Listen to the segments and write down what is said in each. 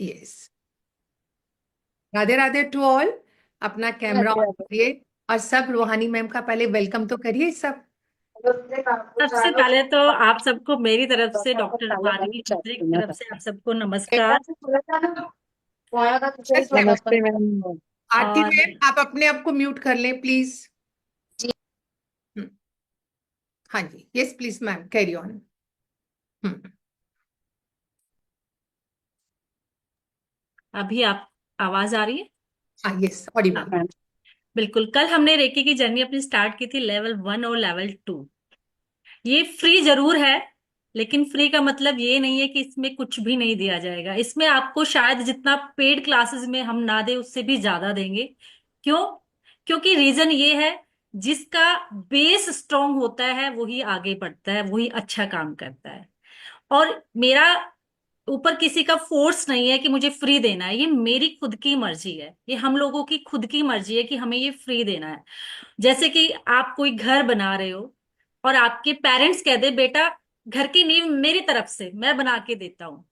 Yes. Radhe Radhe to all. अपना camera Radhe on Radhe. करिए। और सब रूहानी मैम का पहले वेलकम तो करिए सब। सबसे पहले तो आप सबको मेरी तरफ से, डॉक्टर माधवी चौधरी की तरफ से आप सबको नमस्कार। नमस्ते और मैम। आरती और मैम आप अपने आप को म्यूट कर लें प्लीज। हाँ जी, yes please ma'am, carry on. Hmm. अभी आप आवाज आ रही है? हाँ यस, ऑडिबल। हाँ, बिल्कुल। कल हमने रेकी की जर्नी अपनी स्टार्ट की थी लेवल 1 और लेवल 2। ये फ्री जरूर है, लेकिन फ्री का मतलब ये नहीं है कि इसमें कुछ भी नहीं दिया जाएगा। इसमें आपको शायद जितना पेड क्लासेस में हम ना दे उससे भी ज्यादा देंगे। क्यों? क्योंकि रीजन ये है, जिसका बेस स्ट्रांग होता है वही आगे बढ़ता है, वही अच्छा काम करता है। और मेरा ऊपर किसी का फोर्स नहीं है कि मुझे फ्री देना है। ये मेरी खुद की मर्जी है, ये हम लोगों की खुद की मर्जी है कि हमें ये फ्री देना है। जैसे कि आप कोई घर बना रहे हो और आपके पेरेंट्स कह दे बेटा घर की नींव मेरी तरफ से मैं बना के देता हूँ,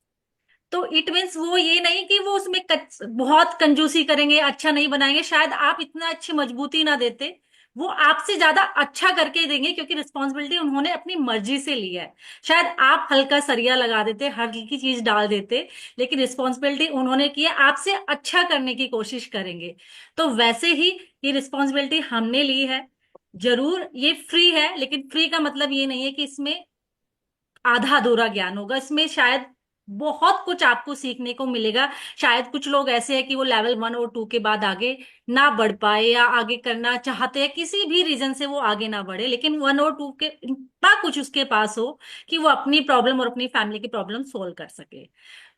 तो इट मीन्स वो ये नहीं कि वो उसमें बहुत कंजूसी करेंगे, अच्छा नहीं बनाएंगे। शायद आप इतना अच्छी मजबूती ना देते, वो आपसे ज्यादा अच्छा करके देंगे, क्योंकि रिस्पॉन्सिबिलिटी उन्होंने अपनी मर्जी से ली है। शायद आप हल्का सरिया लगा देते, हल्की चीज डाल देते, लेकिन रिस्पॉन्सिबिलिटी उन्होंने की है, आपसे अच्छा करने की कोशिश करेंगे। तो वैसे ही ये रिस्पॉन्सिबिलिटी हमने ली है। जरूर ये फ्री है, लेकिन फ्री का मतलब ये नहीं है कि इसमें आधा अधूरा ज्ञान होगा। इसमें शायद बहुत कुछ आपको सीखने को मिलेगा। शायद कुछ लोग ऐसे हैं कि वो लेवल 1 और 2 के बाद आगे ना बढ़ पाए, या आगे करना चाहते हैं किसी भी रीजन से वो आगे ना बढ़े, लेकिन 1 और 2 के इतना कुछ उसके पास हो कि वो अपनी प्रॉब्लम और अपनी फैमिली की प्रॉब्लम सोल्व कर सके।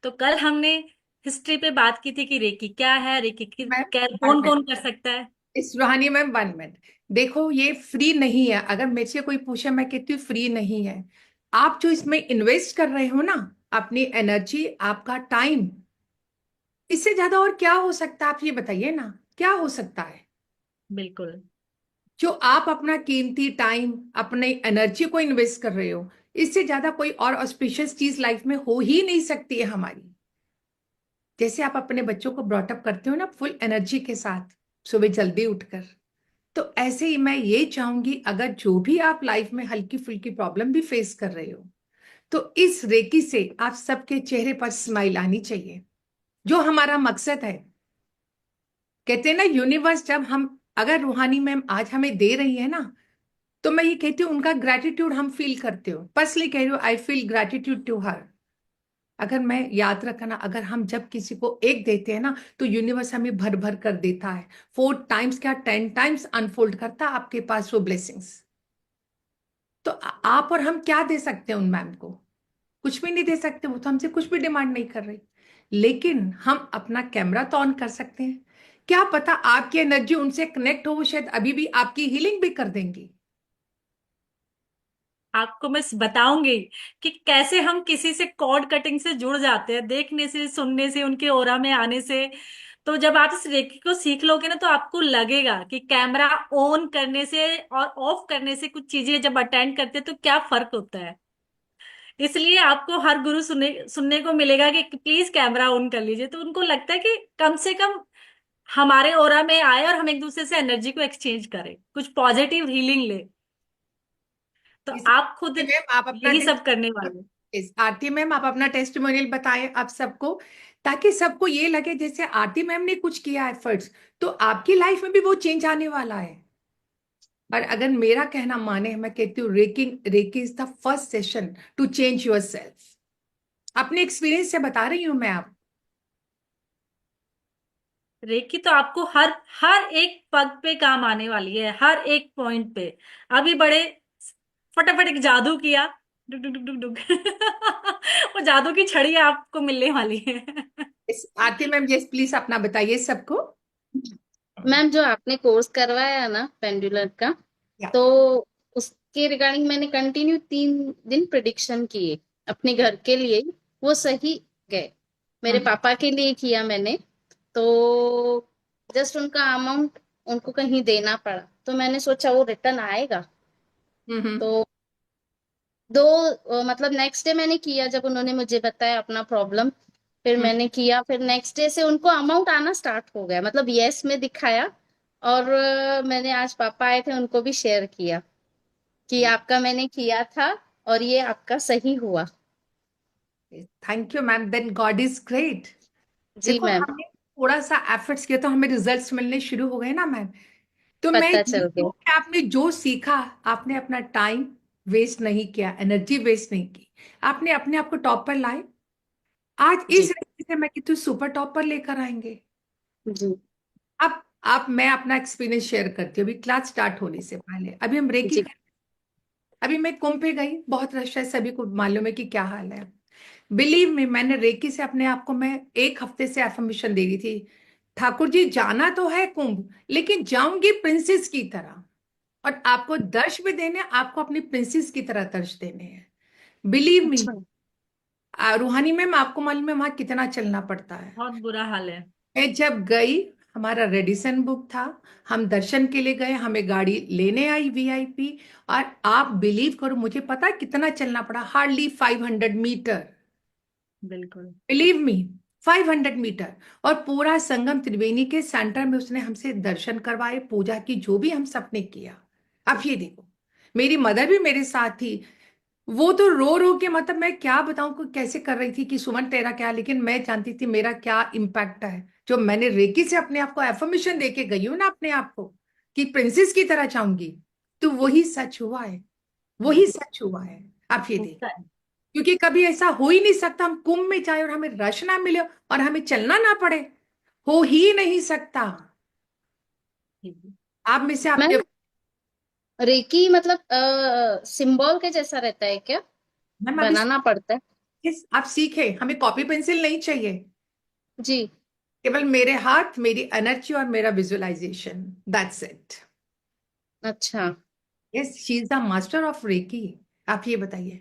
तो कल हमने हिस्ट्री पे बात की थी कि रेकी क्या है, रेकी की मैम क्या, वन कौन मिनट। कौन कर सकता है। इस रूहानी मैम 1 मिनट। देखो ये फ्री नहीं है। अगर मेरे से कोई पूछे मैं कहती हूँ फ्री नहीं है। आप जो इसमें इन्वेस्ट कर रहे हो ना, अपनी एनर्जी, आपका टाइम, इससे ज्यादा और क्या हो सकता है? आप ये बताइए ना, क्या हो सकता है? बिल्कुल। जो आप अपना कीमती टाइम, अपने एनर्जी को इन्वेस्ट कर रहे हो, इससे ज्यादा कोई और ऑस्पिशियस चीज लाइफ में हो ही नहीं सकती है हमारी। जैसे आप अपने बच्चों को ब्रॉटअप करते हो ना फुल एनर्जी के साथ, सुबह जल्दी उठकर, तो ऐसे ही मैं ये चाहूंगी, अगर जो भी आप लाइफ में हल्की फुल्की प्रॉब्लम भी फेस कर रहे हो, तो इस रेकी से आप सबके चेहरे पर स्माइल आनी चाहिए। जो हमारा मकसद है, कहते हैं ना यूनिवर्स, जब हम, अगर रूहानी मैम आज हमें दे रही है ना, तो मैं ये कहती हूँ उनका ग्रेटिट्यूड हम फील करते हो। पर्सनली कह रही हूँ, I feel gratitude to her. अगर मैं याद रखना, अगर हम जब किसी को एक देते हैं ना, तो यूनिवर्स हमें भर भर कर देता है। 4 टाइम्स क्या 10 टाइम्स अनफोल्ड करता है आपके पास वो ब्लेसिंग्स। तो आप और हम क्या दे सकते हैं उन मैम को? कुछ भी नहीं दे सकते, वो तो हमसे कुछ भी डिमांड नहीं कर रही। लेकिन हम अपना कैमरा तो ऑन कर सकते हैं। क्या पता आपकी एनर्जी उनसे कनेक्ट हो, वो शायद अभी भी आपकी हीलिंग भी कर देंगी। आपको मैं बताऊंगी कि कैसे हम किसी से कॉर्ड कटिंग से जुड़ जाते हैं, देखने से, सुनने से, उनके ओरा में आने से। तो जब आप इस रेकी को सीख लोगे ना, तो आपको लगेगा कि कैमरा ऑन करने से और ऑफ करने से, कुछ चीजें जब अटेंड करते हैं तो क्या फर्क होता है। इसलिए आपको हर गुरु सुनने सुनने को मिलेगा कि प्लीज कैमरा ऑन कर लीजिए। तो उनको लगता है कि कम से कम हमारे ओरा में आए और हम एक दूसरे से एनर्जी को एक्सचेंज करें, कुछ पॉजिटिव हीलिंग ले। तो इस आप खुद आरती मैम आप अपना यही सब करने वाले हैं। आरती मैम आप अपना टेस्टिमोनियल बताएं आप सबको, ताकि सबको ये लगे जैसे आरती मैम ने कुछ किया एफर्ट्स, तो आपकी लाइफ में भी वो चेंज आने वाला है। और अगर मेरा कहना माने, मैं कहती हूँ reiking, Reiki is the first session to change your yourself experience से बता रही हूं मैं आप। रेकी तो आपको हर हर एक पग पे काम आने वाली है, हर एक पॉइंट पे। अभी बड़े फटाफट एक जादू किया, डुक डुक डुक डुक डुक वो जादू की छड़ी आपको मिलने वाली है। इस आरती मैम यस प्लीज अपना बताइए सबको। मैम जो आपने कोर्स करवाया ना पेंडुलर का, या तो उसके रिगार्डिंग मैंने कंटिन्यू 3 दिन प्रिडिक्शन किए अपने घर के लिए। वो सही गए। मेरे हम्म पापा के लिए किया मैंने। तो जस्ट उनका अमाउंट उनको कहीं देना पड़ा, तो मैंने सोचा वो रिटर्न आएगा। हम्म। तो मतलब नेक्स्ट डे मैंने किया जब उन्होंने मुझे बताया अपना प्रॉब्लम। फिर मैंने किया, फिर नेक्स्ट डे से उनको अमाउंट आना स्टार्ट हो गया, मतलब यस में दिखाया। और मैंने आज पापा आए थे, उनको भी शेयर किया कि आपका मैंने किया था और ये आपका सही हुआ। Thank you ma'am, then God is great. जी देखो मैम, हमने थोड़ा सा एफर्ट्स किया तो हमें रिजल्ट्स मिलने शुरू हो गए ना मैम। तो मैं पता ये चल गया। कहूँ कि आपने जो सीखा, आपने अपना टाइम वेस्ट नहीं किया, एनर्जी वेस्ट नहीं की, आपने अपने आप को टॉप पर लाए। आज इस जी रेसिपी से मैं कितनी सुपर टॉप पर लेकर आएंगे। जी अब मैं अपना एक्सपीरियंस शेयर करती हूँ। अभी क्लास स्टार्ट होने से पहले अभी हम रेकी जी। कर, अभी मैं कुंभ पे गई, बहुत रश है, सभी को मालूम है कि क्या हाल है। बिलीव मी, मैंने रेकी से अपने आप को मैं एक हफ्ते से एफर्मेशन दे रही थी, ठाकुर जी जाना तो है कुंभ, लेकिन जाऊंगी प्रिंसेस की तरह। और आपको दर्श भी देने, आपको अपनी प्रिंसेस की तरह दर्श देने हैं। बिलीव मी, अच्छा। रूहानी में आपको मालूम है वहां कितना चलना पड़ता है। बहुत बुरा हाल है। मैं जब गई, हमारा रेडिसन बुक था, हम दर्शन के लिए गए, हमें गाड़ी लेने आई वीआईपी। और आप बिलीव करो, मुझे पता है कितना चलना पड़ा, हार्डली 500 मीटर। बिल्कुल। Believe me, 500 metre. और पूरा संगम त्रिवेणी के सेंटर में उसने हमसे दर्शन करवाए, पूजा की, जो भी हम सबने किया। अब ये देखो, मेरी मदर भी मेरे साथ थी। वो तो रो रो के, मतलब मैं क्या बताऊं कि कैसे कर रही थी कि सुमन तेरा क्या, लेकिन मैं जानती थी मेरा क्या इम्पैक्ट है। जो मैंने रेकी से अपने आप को एफर्मेशन दे के गई हूं ना अपने आप को, कि प्रिंसेस की तरह चाहूंगी, तो वही सच हुआ है। वही बिल्कुल सच हुआ है। आप ये देखिए, होता है। क्योंकि कभी ऐसा हो ही नहीं सकता हम कुंभ में जाए और हमें रश ना मिले और हमें चलना ना पड़े। हो ही नहीं सकता। जी। आप में से आपके, मैम, रेकी मतलब सिंबल के जैसा रहता है क्या? मैम अभी बनाना पड़ता है? आप सीखे, हमें कॉपी पेंसिल नहीं चाहिए। जी। केवल मेरे हाथ, मेरी एनर्जी और मेरा विजुअलाइजेशन, दैट्स इट। अच्छा। Yes, she is the master of Reiki. आप ये बताइए,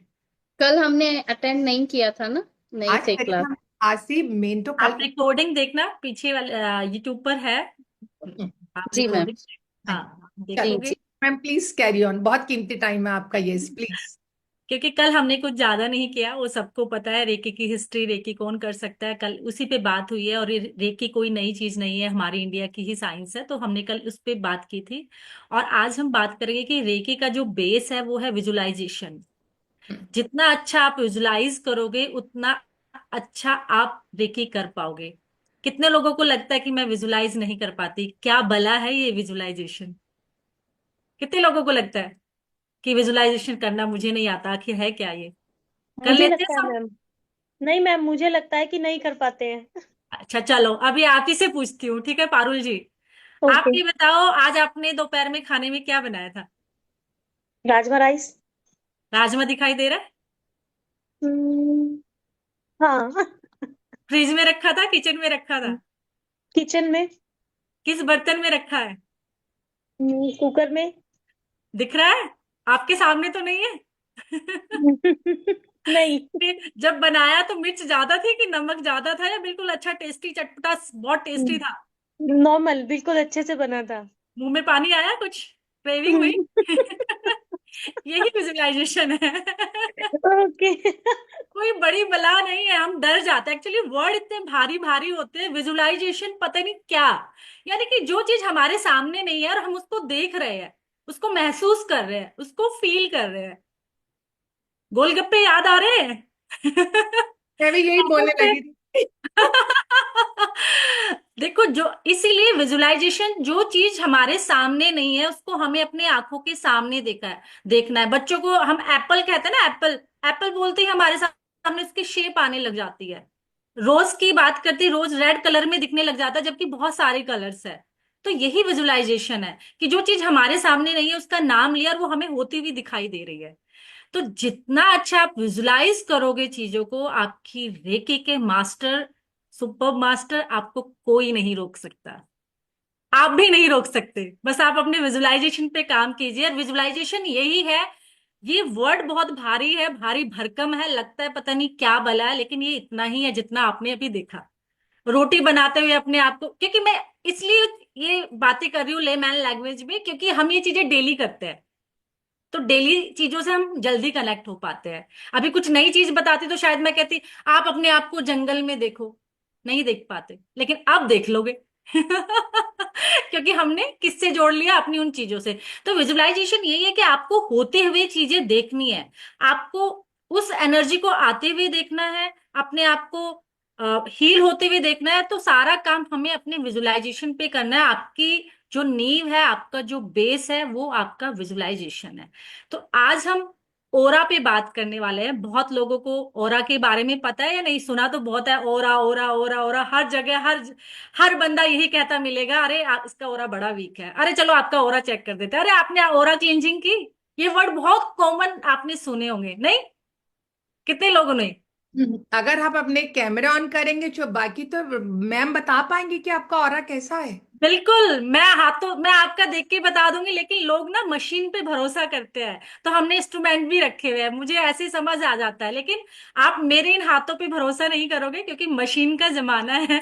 कल हमने अटेंड नहीं किया था ना, नहीं आज थे करिए क्लास। हम, आज से मेन तो कल। आप रिकॉर्डिंग देखना, पीछे वाले यूट्यूब पर है। आप जी मैम। रिकॉर्डिंग, हाँ आप जी चलो देखोगे। जी। मैम, प्लीज कैरी ऑन, बहुत कीमती टाइम है आपका, यस प्लीज। क्योंकि कल हमने कुछ ज्यादा नहीं किया, वो सबको पता है रेकी की हिस्ट्री, रेकी कौन कर सकता है, कल उसी पे बात हुई है। और ये रेकी कोई नई चीज नहीं है, हमारी इंडिया की ही साइंस है, तो हमने कल उस पे बात की थी। और आज हम बात करेंगे कि रेकी का जो बेस है वो है विजुअलाइजेशन। जितना अच्छा आप विजुलाइज करोगे उतना अच्छा आप रेकी कर पाओगे। कितने लोगों को लगता है कि मैं विजुलाइज नहीं कर पाती, क्या भला है ये विजुलाइजेशन? कितने लोगों को लगता है कि विजुलाइजेशन करना मुझे नहीं आता, आखिर है क्या ये? कर मुझे लेते हैं लगता है सब। मैम। नहीं मैम, मुझे लगता है कि नहीं कर पाते हैं। अच्छा चलो, अभी आप ही से पूछती हूँ, ठीक है पारुल जी। आप ओके। ये बताओ, आज आपने दोपहर में खाने में क्या बनाया था? राजमा राइस। राजमा दिखाई दे रहा है? हम्म, हाँ। फ्रिज में रखा था, किचन में रखा था? किचन में। किस बर्तन में रखा है? कुकर में। दिख रहा है? आपके सामने तो नहीं है? नहीं। फिर जब बनाया तो मिर्च ज्यादा थी कि नमक ज्यादा था, या बिल्कुल अच्छा टेस्टी चटपटा बहुत टेस्टी था? नॉर्मल, बिल्कुल अच्छे से बना था। मुंह में पानी आया कुछ, क्रेविंग हुई? यही विजुअलाइजेशन है। ओके। कोई बड़ी बला नहीं है, हम डर जाते हैं एक्चुअली, वर्ड इतने भारी भारी होते हैं, विजुअलाइजेशन पता नहीं क्या। यानी कि जो चीज हमारे सामने नहीं है और हम उसको देख रहे हैं, उसको महसूस कर रहे हैं, उसको फील कर रहे हैं। गोलगप्पे याद आ रहे हैं? मैं भी यही बोलने गोलगप्पे। लगी थी। देखो, जो इसीलिए विजुअलाइजेशन, जो चीज हमारे सामने नहीं है उसको हमें अपने आंखों के सामने देखना है। बच्चों को हम एप्पल कहते हैं ना, एप्पल एप्पल बोलते ही हमारे सामने उसकी शेप आने लग जाती है। रोज की बात करते ही रोज रेड कलर में दिखने लग जाता है, जबकि बहुत सारे कलर्स है। तो यही विजुअलाइजेशन है कि जो चीज हमारे सामने नहीं है उसका नाम लिया और वो हमें होती हुई दिखाई दे रही है। तो जितना अच्छा आप विजुलाइज करोगे चीजों को, आपकी रेकी के मास्टर, सुपर मास्टर, आपको कोई नहीं रोक सकता। आप भी नहीं रोक सकते, बस आप अपने विजुलाइजेशन पे काम कीजिए। और विजुलाइजेशन यही है। ये वर्ड बहुत भारी है, भारी भरकम है, लगता है पता नहीं क्या भला है, लेकिन ये इतना ही है जितना आपने अभी देखा। रोटी बनाते हुए अपने आप को, क्योंकि मैं इसलिए ये बातें कर रही हूँ लेमैन लैंग्वेज में, क्योंकि हम ये चीजें डेली करते हैं। तो डेली चीजों से हम जल्दी कनेक्ट हो पाते हैं। अभी कुछ नई चीज बताती तो शायद मैं कहती आप अपने आप को जंगल में देखो, नहीं देख पाते, लेकिन अब देख लोगे। क्योंकि हमने किससे जोड़ लिया, अपनी उन चीजों से। तो विजुअलाइजेशन यही है कि आपको होते हुए चीजें देखनी है, आपको उस एनर्जी को आते हुए देखना है, अपने आप को हील होते हुए देखना है। तो सारा काम हमें अपने विजुअलाइजेशन पे करना है। आपकी जो नींव है, आपका जो बेस है, वो आपका विजुअलाइजेशन है। तो आज हम ओरा पे बात करने वाले हैं। बहुत लोगों को ओरा के बारे में पता है या नहीं, सुना तो बहुत है, ओरा ओरा ओरा ओरा, हर जगह हर बंदा यही कहता मिलेगा, अरे इसका ओरा बड़ा वीक है, अरे चलो आपका ओरा चेक कर देते हैं, अरे आपने ओरा क्लींजिंग की। ये वर्ड बहुत कॉमन आपने सुने होंगे, नहीं? कितने लोगों ने? अगर आप अपने कैमरा ऑन करेंगे जो बाकी, तो मैम बता पाएंगे कि आपका ऑरा कैसा है। बिल्कुल, मैं आपका देख के बता दूंगी, लेकिन लोग ना मशीन पे भरोसा करते हैं, तो हमने इंस्ट्रूमेंट भी रखे हुए हैं, मुझे ऐसे ही समझ आ जाता है। लेकिन आप मेरे इन हाथों पे भरोसा नहीं करोगे, क्योंकि मशीन का जमाना है।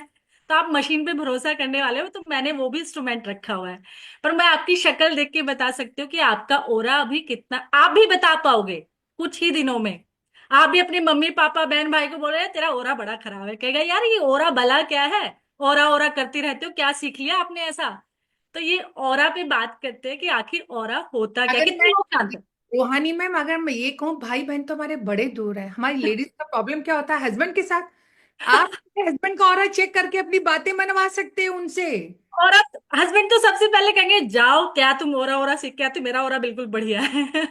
तो आप मशीन पे भरोसा करने वाले हो, तो मैंने वो भी इंस्ट्रूमेंट रखा हुआ है। पर मैं आपकी शक्ल देख के बता सकती हूँ कि आपका ओरा अभी कितना, आप भी बता पाओगे कुछ ही दिनों में। आप भी अपने मम्मी पापा बहन भाई को बोल रहे हैं तेरा ओरा बड़ा खराब है, कहेगा यार ये ओरा भला क्या है, ओरा ओरा करती रहते हो, क्या सीख लिया आपने ऐसा। तो ये ओरा पे बात करते हैं कि आखिर ओरा होता क्या है, अगर कितने मैं लोग जानते हैं? रूहानी मैम, अगर मैं ये कहूँ, भाई बहन तो हमारे बड़े दूर है। हमारी लेडीज का प्रॉब्लम क्या होता है हस्बैंड के साथ। आप हस्बैंड का ऑरा चेक करके अपनी बातें मनवा सकते हो उनसे। और अब हस्बैंड तो सबसे पहले कहेंगे जाओ क्या तुम ओरा ओरा सीख के आते हो? मेरा ओरा बिल्कुल बढ़िया है।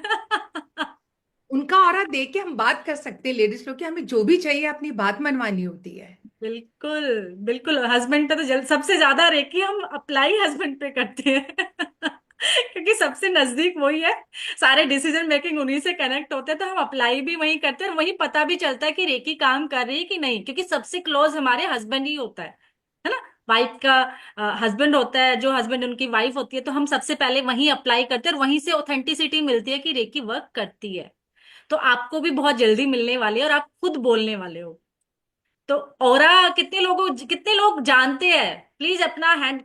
उनका ऑरा देख के हम बात कर सकते हैं लेडीज लोग, कि हमें जो भी चाहिए अपनी बात मनवानी होती है। बिल्कुल बिल्कुल, हस्बैंड पे तो सबसे ज्यादा रेकी हम अप्लाई हस्बैंड पे करते हैं। क्योंकि सबसे नजदीक वही है, सारे डिसीजन मेकिंग उन्हीं से कनेक्ट होते हैं, तो हम अप्लाई भी वही करते हैं, और वही पता भी चलता है कि रेकी काम कर रही है कि नहीं, क्योंकि सबसे क्लोज हमारे हस्बैंड ही होता है ना। वाइफ का हस्बैंड होता है, जो हस्बैंड उनकी वाइफ होती है, तो हम सबसे पहले वही अप्लाई करते हैं, और वहीं से ऑथेंटिसिटी मिलती है कि रेकी वर्क करती है। तो आपको भी बहुत जल्दी मिलने वाली है, और आप खुद बोलने वाले हो। तो औरा कितने लोग जानते हैं? प्लीज अपना हैंड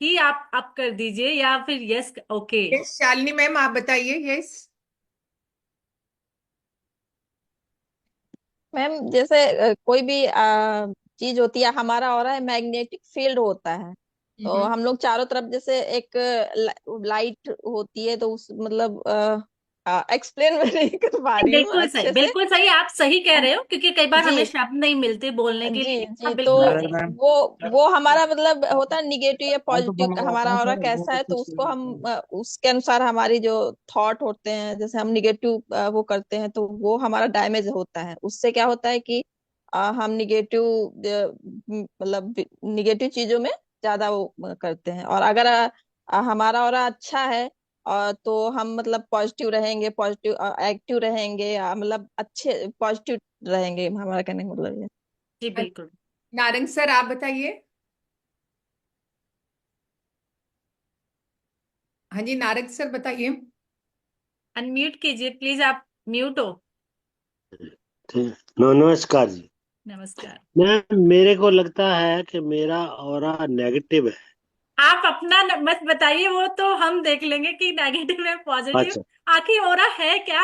ही आप कर दीजिए, या फिर yes, okay. Yes Shalini ma'am, आप बताइए। यस। मैम जैसे कोई भी चीज होती है, हमारा ऑरा है मैग्नेटिक फील्ड होता है। तो हम लोग चारों तरफ जैसे एक लाइट होती है, तो उस मतलब एक्सप्लेन मैं नहीं कर पा रही हूँ अच्छे से। बिल्कुल सही, आप सही कह रहे हो, क्योंकि कई बार जी हमें शब्द नहीं मिलते बोलने के जी लिए। जी। आप तो बिल्कुल सही। वो हमारा मतलब होता है निगेटिव या पॉजिटिव, हमारा ऑरा कैसा है, तो उसको हम उसके अनुसार हमारी जो थॉट होते हैं, जैसे हम निगेटिव वो करते हैं, तो वो हमारा डैमेज होता है। उससे क्या होता है कि हम निगेटिव मतलब निगेटिव चीजों में ज्यादा वो करते हैं। और अगर हमारा ऑरा अच्छा है, तो हम मतलब पॉजिटिव रहेंगे, पॉजिटिव एक्टिव रहेंगे, मतलब अच्छे पॉजिटिव रहेंगे, हमारा कहने का मतलब ये। जी बिल्कुल। नारंग सर, आप बताइए। हाँ जी, नारंग सर बताइए। अनम्यूट कीजिए प्लीज, आप म्यूट हो। नमस्कार जी। नमस्कार। मैम मेरे को लगता है कि मेरा ऑरा नेगेटिव है। आप अपना मत बताइए, वो तो हम देख लेंगे कि नेगेटिव है पॉजिटिव। अच्छा, आखिर हो रहा है क्या?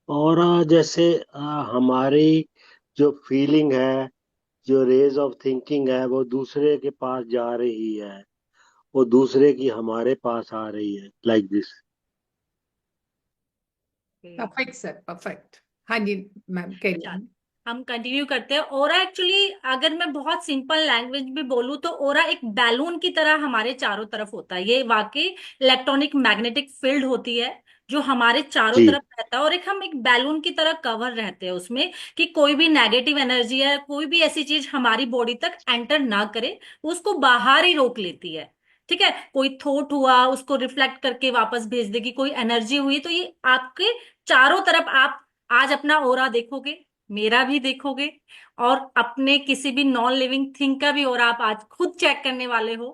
ऑरा जैसे हमारी जो फीलिंग है, जो रेज ऑफ थिंकिंग है, वो दूसरे के पास जा रही है, वो दूसरे की हमारे पास आ रही है, like this. Perfect sir, perfect. हाँ जी मैम, कैरी चल, ऑन। हम कंटिन्यू करते हैं। ओरा एक्चुअली, अगर मैं बहुत सिंपल लैंग्वेज में बोलूं, तो ओरा एक बैलून की तरह हमारे चारों तरफ होता है। ये वाकई इलेक्ट्रॉनिक मैग्नेटिक फील्ड होती है, जो हमारे चारों जी। तरफ रहता है, और हम एक बैलून की तरह कवर रहते हैं उसमें, कि कोई भी नेगेटिव एनर्जी है, कोई भी ऐसी चीज हमारी बॉडी तक एंटर ना करे, उसको बाहर ही रोक लेती है। ठीक है, कोई थॉट हुआ उसको रिफ्लेक्ट करके वापस भेज देगी, कोई एनर्जी हुई, तो ये आपके चारों तरफ। आप आज अपना ओरा देखोगे, मेरा भी देखोगे, और अपने किसी भी नॉन लिविंग थिंग का भी ओरा आप आज खुद चेक करने वाले हो।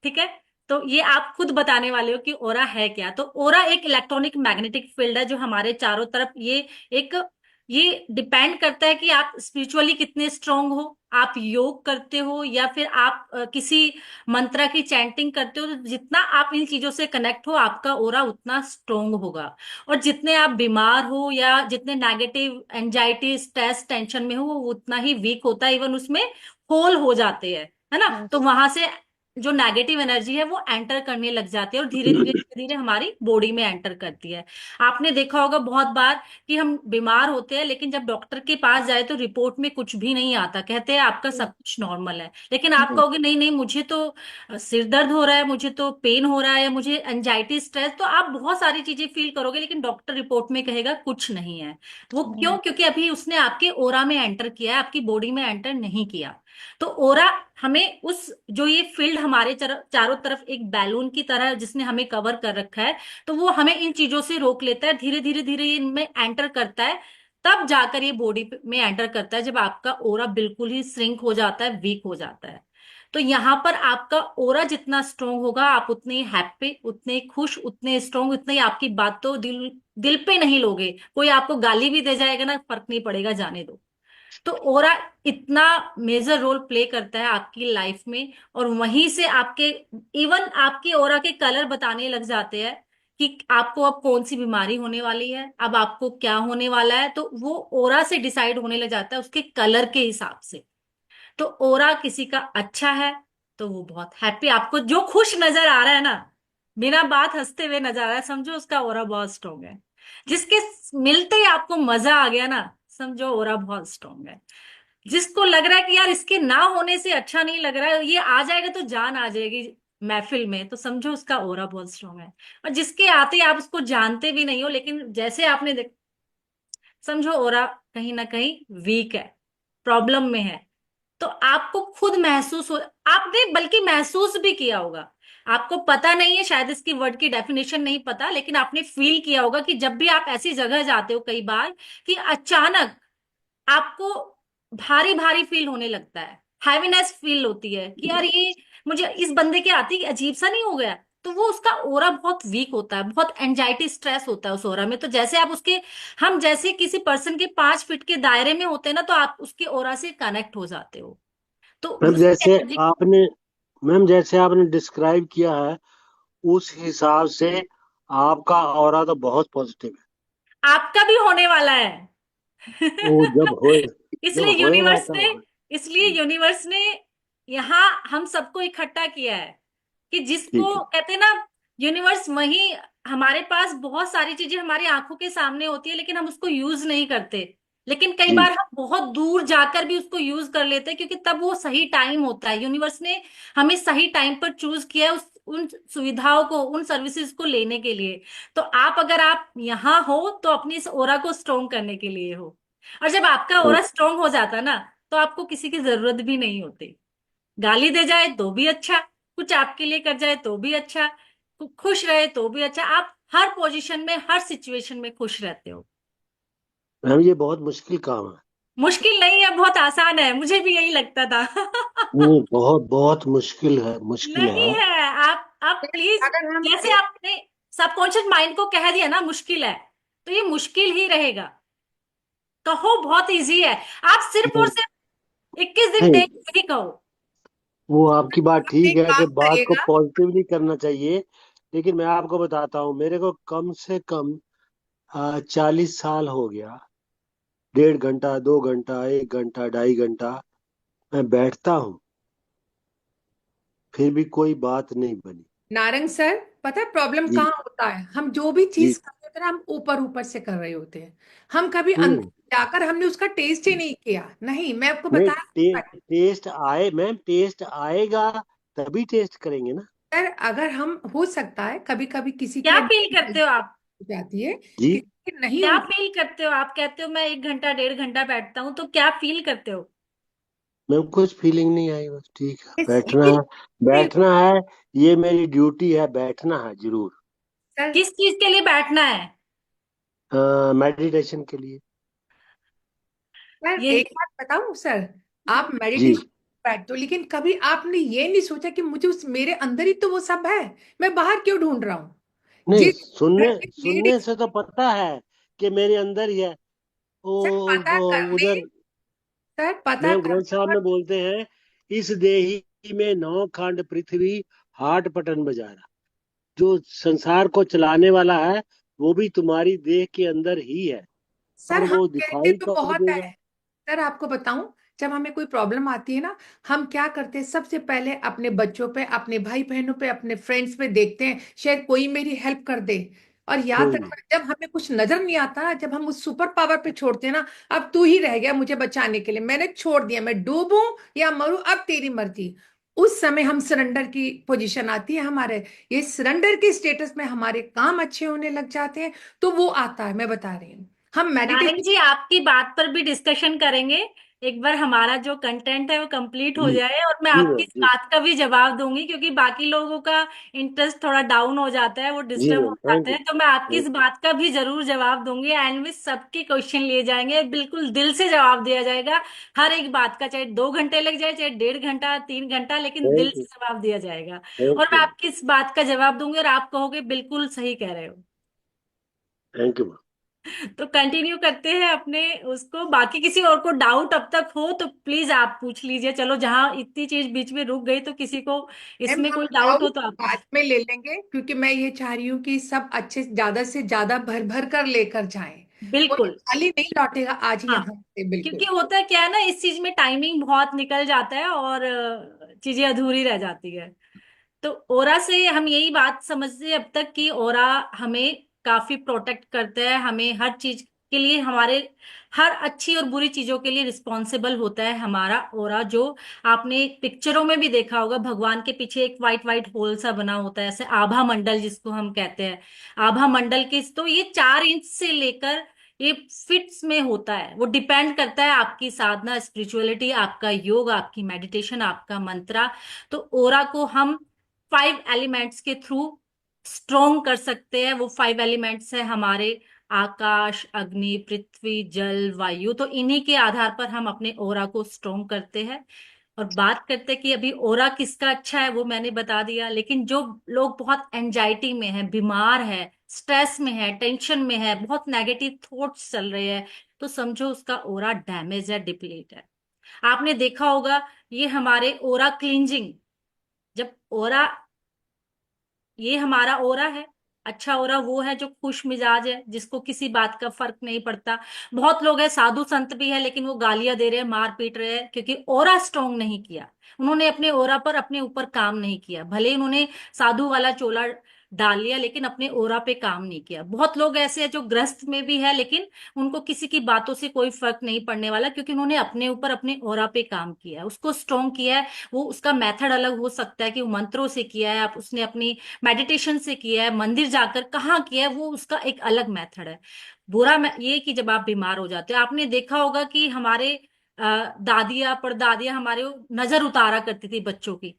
ठीक है, तो ये आप खुद बताने वाले हो कि ओरा है क्या। तो ओरा एक इलेक्ट्रॉनिक मैग्नेटिक फील्ड है, जो हमारे चारों तरफ, ये एक ये डिपेंड करता है कि आप स्पिरिचुअली कितने स्ट्रांग हो, आप योग करते हो या फिर आप किसी मंत्रा की चैंटिंग करते हो। तो जितना आप इन चीजों से कनेक्ट हो, आपका ऑरा उतना स्ट्रांग होगा। और जितने आप बीमार हो या जितने नेगेटिव एंजाइटी स्ट्रेस टेंशन में हो, वो उतना ही वीक होता है, इवन उसमें होल हो जाते हैं, है ना। तो यस। वहां से जो नेगेटिव एनर्जी है वो एंटर करने लग जाती है और धीरे धीरे धीरे धीरे हमारी बॉडी में एंटर करती है। आपने देखा होगा बहुत बार कि हम बीमार होते हैं, लेकिन जब डॉक्टर के पास जाए तो रिपोर्ट में कुछ भी नहीं आता, कहते हैं आपका सब कुछ नॉर्मल है। लेकिन आप कहोगे नहीं नहीं, मुझे तो सिर दर्द हो रहा है, मुझे तो पेन हो रहा है, मुझे एंजाइटी स्ट्रेस, तो आप बहुत सारी चीजें फील करोगे, लेकिन डॉक्टर रिपोर्ट में कहेगा कुछ नहीं है। वो क्यों? क्योंकि अभी उसने आपके ओरा में एंटर किया है, आपकी बॉडी में एंटर नहीं किया। तो ओरा हमें उस, जो ये फील्ड हमारे चारों तरफ एक बैलून की तरह जिसने हमें कवर कर रखा है, तो वो हमें इन चीजों से रोक लेता है, धीरे धीरे धीरे ये इनमें एंटर करता है। तब जाकर ये बॉडी में एंटर करता है, जब आपका ओरा बिल्कुल ही श्रिंक हो जाता है, वीक हो जाता है। तो यहाँ पर आपका ओरा जितना स्ट्रोंग होगा, आप उतने हैप्पी, उतने खुश, उतने स्ट्रोंग, उतने ही आपकी बात तो दिल दिल पे नहीं लोगे। कोई आपको गाली भी दे जाएगा ना, फर्क नहीं पड़ेगा, जाने दो। तो ओरा इतना मेजर रोल प्ले करता है आपकी लाइफ में। और वहीं से आपके, इवन आपके ओरा के कलर बताने लग जाते हैं कि आपको अब कौन सी बीमारी होने वाली है, अब आपको क्या होने वाला है। तो वो ओरा से डिसाइड होने लग जाता है, उसके कलर के हिसाब से। तो ओरा किसी का अच्छा है तो वो बहुत हैप्पी, आपको जो खुश नजर आ रहा है ना, बिना बात हंसते हुए नजर आ रहा है, समझो उसका ओरा बहुत स्ट्रांग है। जिसके मिलते ही आपको मजा आ गया ना, समझो ओरा बहुत स्ट्रांग है। जिसको लग रहा है कि यार इसके ना होने से अच्छा नहीं लग रहा है, ये आ जाएगा तो जान आ जाएगी महफिल में, तो समझो उसका ओरा बहुत स्ट्रांग है। और जिसके आते ही आप उसको जानते भी नहीं हो, लेकिन जैसे आपने समझो ओरा कहीं ना कहीं वीक है, प्रॉब्लम में है। तो आपको खुद महसूस हो, आपने बल्कि महसूस भी किया होगा, आपको पता नहीं है, शायद इसकी वर्ड की डेफिनेशन नहीं पता, लेकिन आपने फील किया होगा कि जब भी आप ऐसी जगह जाते हो कई बार, कि अचानक आपको भारी भारी फील होने लगता है, हैवीनेस फील होती है कि यार ये मुझे इस बंदे के आते ही अजीब सा नहीं हो गया। तो वो उसका ओरा बहुत वीक होता है, बहुत एंजाइटी स्ट्रेस होता है उस ओरा में। तो जैसे आप उसके, हम जैसे किसी पर्सन के 5 फीट के दायरे में होते हैं ना, तो आप उसके ओरा से कनेक्ट हो जाते हो। तो मैम उसकी जैसे एनर्जी, आपने मैम जैसे आपने डिस्क्राइब किया है, उस हिसाब से आपका ऑरा तो बहुत पॉजिटिव है। आपका भी होने वाला है। वो जब इसलिए होएगा यूनिवर्स ने, तब। इसलिए यूनिवर्स ने यहाँ हम सबको इकट्ठा किया है, कि ठीक जिसको है। कहते हैं ना, यूनिवर्स वही, हमारे पास बहुत सारी चीजें हमारी आंखों के सामने होती है, लेकिन हम उसको यूज नहीं करते। लेकिन कई जी। बार हम बहुत दूर जाकर भी उसको यूज कर लेते हैं, क्योंकि तब वो सही टाइम होता है। यूनिवर्स ने हमें सही टाइम पर चूज किया है उन सुविधाओं को, उन सर्विसेज को लेने के लिए। तो आप, अगर आप यहाँ हो तो अपनी इस ओरा को स्ट्रोंग करने के लिए हो। और जब आपका हाँ, ओरा स्ट्रोंग हो जाता है ना, तो आपको किसी की जरूरत भी नहीं होती। गाली दे जाए तो भी अच्छा, कुछ आपके लिए कर जाए तो भी अच्छा, खुश रहे तो भी अच्छा, आप हर पोजीशन में, हर सिचुएशन में खुश रहते हो। मैम ये बहुत मुश्किल काम है। मुश्किल नहीं है, बहुत आसान है, मुझे भी यही लगता था। नहीं, बहुत बहुत मुश्किल है, मुश्किल नहीं है। है। आप प्लीज, अगर हम जैसे आपने सबकॉन्शियस माइंड को कह दिया ना मुश्किल है, तो ये मुश्किल ही रहेगा। कहो बहुत इजी है, आप सिर्फ और सिर्फ 21 दिन नहीं, डेली यही कहो। वो आपकी बात ठीक एक है कि काम बात को करिएगा, पॉजिटिवली करना चाहिए, लेकिन मैं आपको बताता हूँ, मेरे को कम से कम 40 साल हो गया। 1.5 घंटा, 2 घंटा, 1 घंटा, 2.5 घंटा मैं बैठता हूँ, फिर भी कोई बात नहीं बनी। नारंग सर, पता है प्रॉब्लम जी। कहाँ होता है? हम जो भी जी। चीज कर रहे होते हैं ना, हम ऊपर ऊपर से कर रहे होते हैं। हम कभी हम्म। अंदर जाकर हमने उसका टेस्ट ही नहीं किया। नहीं, मैं आपको नहीं, बता रहा हूँ टेस्ट आए मैम, टेस्ट आएगा तभी टेस्ट करेंगे ना। सर, अगर हम, हो सकता है कभी कभी किसी की क्या फील एनर्जी करते हो आप? हो जाती है, जी। किसी की नहीं क्या होती। फील करते हो आप? कहते हो मैं 1 घंटा 1.5 घंटा बैठता हूँ, तो क्या फील करते हो? मैम कुछ फीलिंग नहीं आई, बस ठीक है, बैठना ये है। बैठना है, ये मेरी ड्यूटी है, बैठना है जरूर। सर, किस चीज के लिए बैठना है? मेडिटेशन के लिए। सर ये एक बात बताऊं सर, आप जी। मेडिटेशन बैठते हो, लेकिन कभी आपने ये नहीं सोचा कि मुझे उस, मेरे अंदर ही तो वो सब है, मैं बाहर क्यों ढूंढ रहा हूँ? नहीं, जिस घर सुनने में लेडीज, सुनने से तो पता है कि मेरे अंदर ही है। सर पता कर ले, उधर सर पता मैम कर ग्रंथ साहब ले। में बोलते हैं, इस देही में नौ खंड पृथ्वी हाट पटन बजारा। जो संसार को चलाने वाला है वो भी तुम्हारी देह के अंदर ही है, सर पर हम वो कहते दिखाई तो कब बहुत है। देगा। सर आपको बताऊं, जब हमें कोई प्रॉब्लम आती है ना, हम क्या करते हैं, सबसे पहले अपने बच्चों पे, अपने भाई बहनों पे, अपने फ्रेंड्स पे देखते हैं, शायद कोई मेरी हेल्प कर दे। और याद हम्म। रखना, जब हमें कुछ नजर नहीं आता ना, जब हम उस सुपर पावर पे छोड़ते हैं ना, अब तू ही रह गया मुझे बचाने के लिए, मैंने छोड़ दिया, मैं डूबूं या मरूं अब तेरी मर्जी। उस समय हम सरेंडर की पोजीशन आती है हमारे। ये सरेंडर के स्टेटस में हमारे काम अच्छे होने लग जाते हैं। तो वो आता है, मैं बता रही हूँ। हम नारंग मेडिटेशन। जी, आपकी बात पर भी डिस्कशन करेंगे। एक बार हमारा जो कंटेंट है वो कंप्लीट हो जी जाए और मैं जी आपकी मैम, इस जी बात का भी जवाब दूंगी, क्योंकि बाकी लोगों का इंटरेस्ट थोड़ा डाउन हो जाता है, वो जी डिस्टर्ब हो मैम, थैंक जाते यू, हैं। तो मैं आपकी इस थैंक यू। बात का भी जरूर जवाब दूंगी। एंड में सबके क्वेश्चन लिए जाएंगे, बिल्कुल दिल से जवाब दिया जाएगा। हर एक बात का, चाहे 2 घंटे लग जाए, चाहे 1.5 घंटा, 3 घंटा, लेकिन दिल थैंक यू, से जवाब दिया जाएगा। और थैंक मैं यू, आपकी इस बात का जवाब दूंगी और आप कहोगे बिल्कुल सही कह रहे हो। Thank you ma'am. तो कंटिन्यू करते हैं अपने उसको। बाकी किसी और को डाउट अब तक हो तो प्लीज आप पूछ लीजिए। चलो, जहां इतनी चीज बीच में रुक गई तो किसी को मैम इसमें हम कोई डाउट हो डाउट तो आप बाद पूछ। में ले लेंगे, क्योंकि मैं ये चाह रही हूँ कि सब अच्छे से ज्यादा भर भर कर लेकर जाएं। कोई बिल्कुल। खाली नहीं लौटेगा आज हाँ, यहाँ से, क्योंकि बिल्कुल। होता क्या है ना, इस चीज में टाइमिंग बहुत निकल जाता है और चीजें अधूरी रह जाती है। तो ओरा से हम यही बात समझते हैं अब तक कि ओरा हमें काफी प्रोटेक्ट करता है, हमें हर चीज के लिए, हमारे हर अच्छी और बुरी चीजों के लिए रिस्पॉन्सिबल होता है हमारा ओरा। जो आपने पिक्चरों में भी देखा होगा, भगवान के पीछे एक वाइट वाइट होल सा बना होता है, ऐसे आभा मंडल जिसको हम कहते हैं। आभा मंडल के तो ये 4 इंच से लेकर ये फिट्स में होता है। वो डिपेंड करता है आपकी साधना, स्पिरिचुअलिटी, आपका योग, आपकी मेडिटेशन, आपका मंत्रा। तो ओरा को हम 5 एलिमेंट्स के थ्रू स्ट्रोंग कर सकते हैं। वो 5 एलिमेंट्स है हमारे आकाश, अग्नि, पृथ्वी, जल, वायु। तो इन्हीं के आधार पर हम अपने ओरा को स्ट्रोंग करते हैं। और बात करते हैं कि अभी ओरा किसका अच्छा है, वो मैंने बता दिया। लेकिन जो लोग बहुत एंजाइटी में है, बीमार है, स्ट्रेस में है, टेंशन में है, बहुत नेगेटिव थॉट्स चल रहे हैं, तो समझो उसका ओरा डैमेज है, डिप्लीट है। आपने देखा होगा, ये हमारे ओरा क्लींजिंग, जब ओरा, ये हमारा ओरा है। अच्छा ओरा वो है जो खुश मिजाज है, जिसको किसी बात का फर्क नहीं पड़ता। बहुत लोग हैं, साधु संत भी है, लेकिन वो गालियां दे रहे हैं, मार पीट रहे हैं, क्योंकि ओरा स्ट्रोंग नहीं किया। उन्होंने अपने ओरा पर, अपने ऊपर काम नहीं किया। भले ही उन्होंने साधु वाला चोला डाल लिया, लेकिन अपने ओरा पे काम नहीं किया। बहुत लोग ऐसे हैं जो ग्रस्त में भी है, लेकिन उनको किसी की बातों से कोई फर्क नहीं पड़ने वाला, क्योंकि उन्होंने अपने ऊपर, अपने ओरा पे काम किया है, उसको स्ट्रोंग किया है। वो उसका मेथड अलग हो सकता है कि वो मंत्रों से किया है, आप उसने अपनी मेडिटेशन से किया है, मंदिर जाकर कहाँ किया है, वो उसका एक अलग मेथड है। बुरा ये कि जब आप बीमार हो जाते हो, आपने देखा होगा कि हमारे दादियाँ परदादियाँ हमारे वो नजर उतारा करती थी बच्चों की,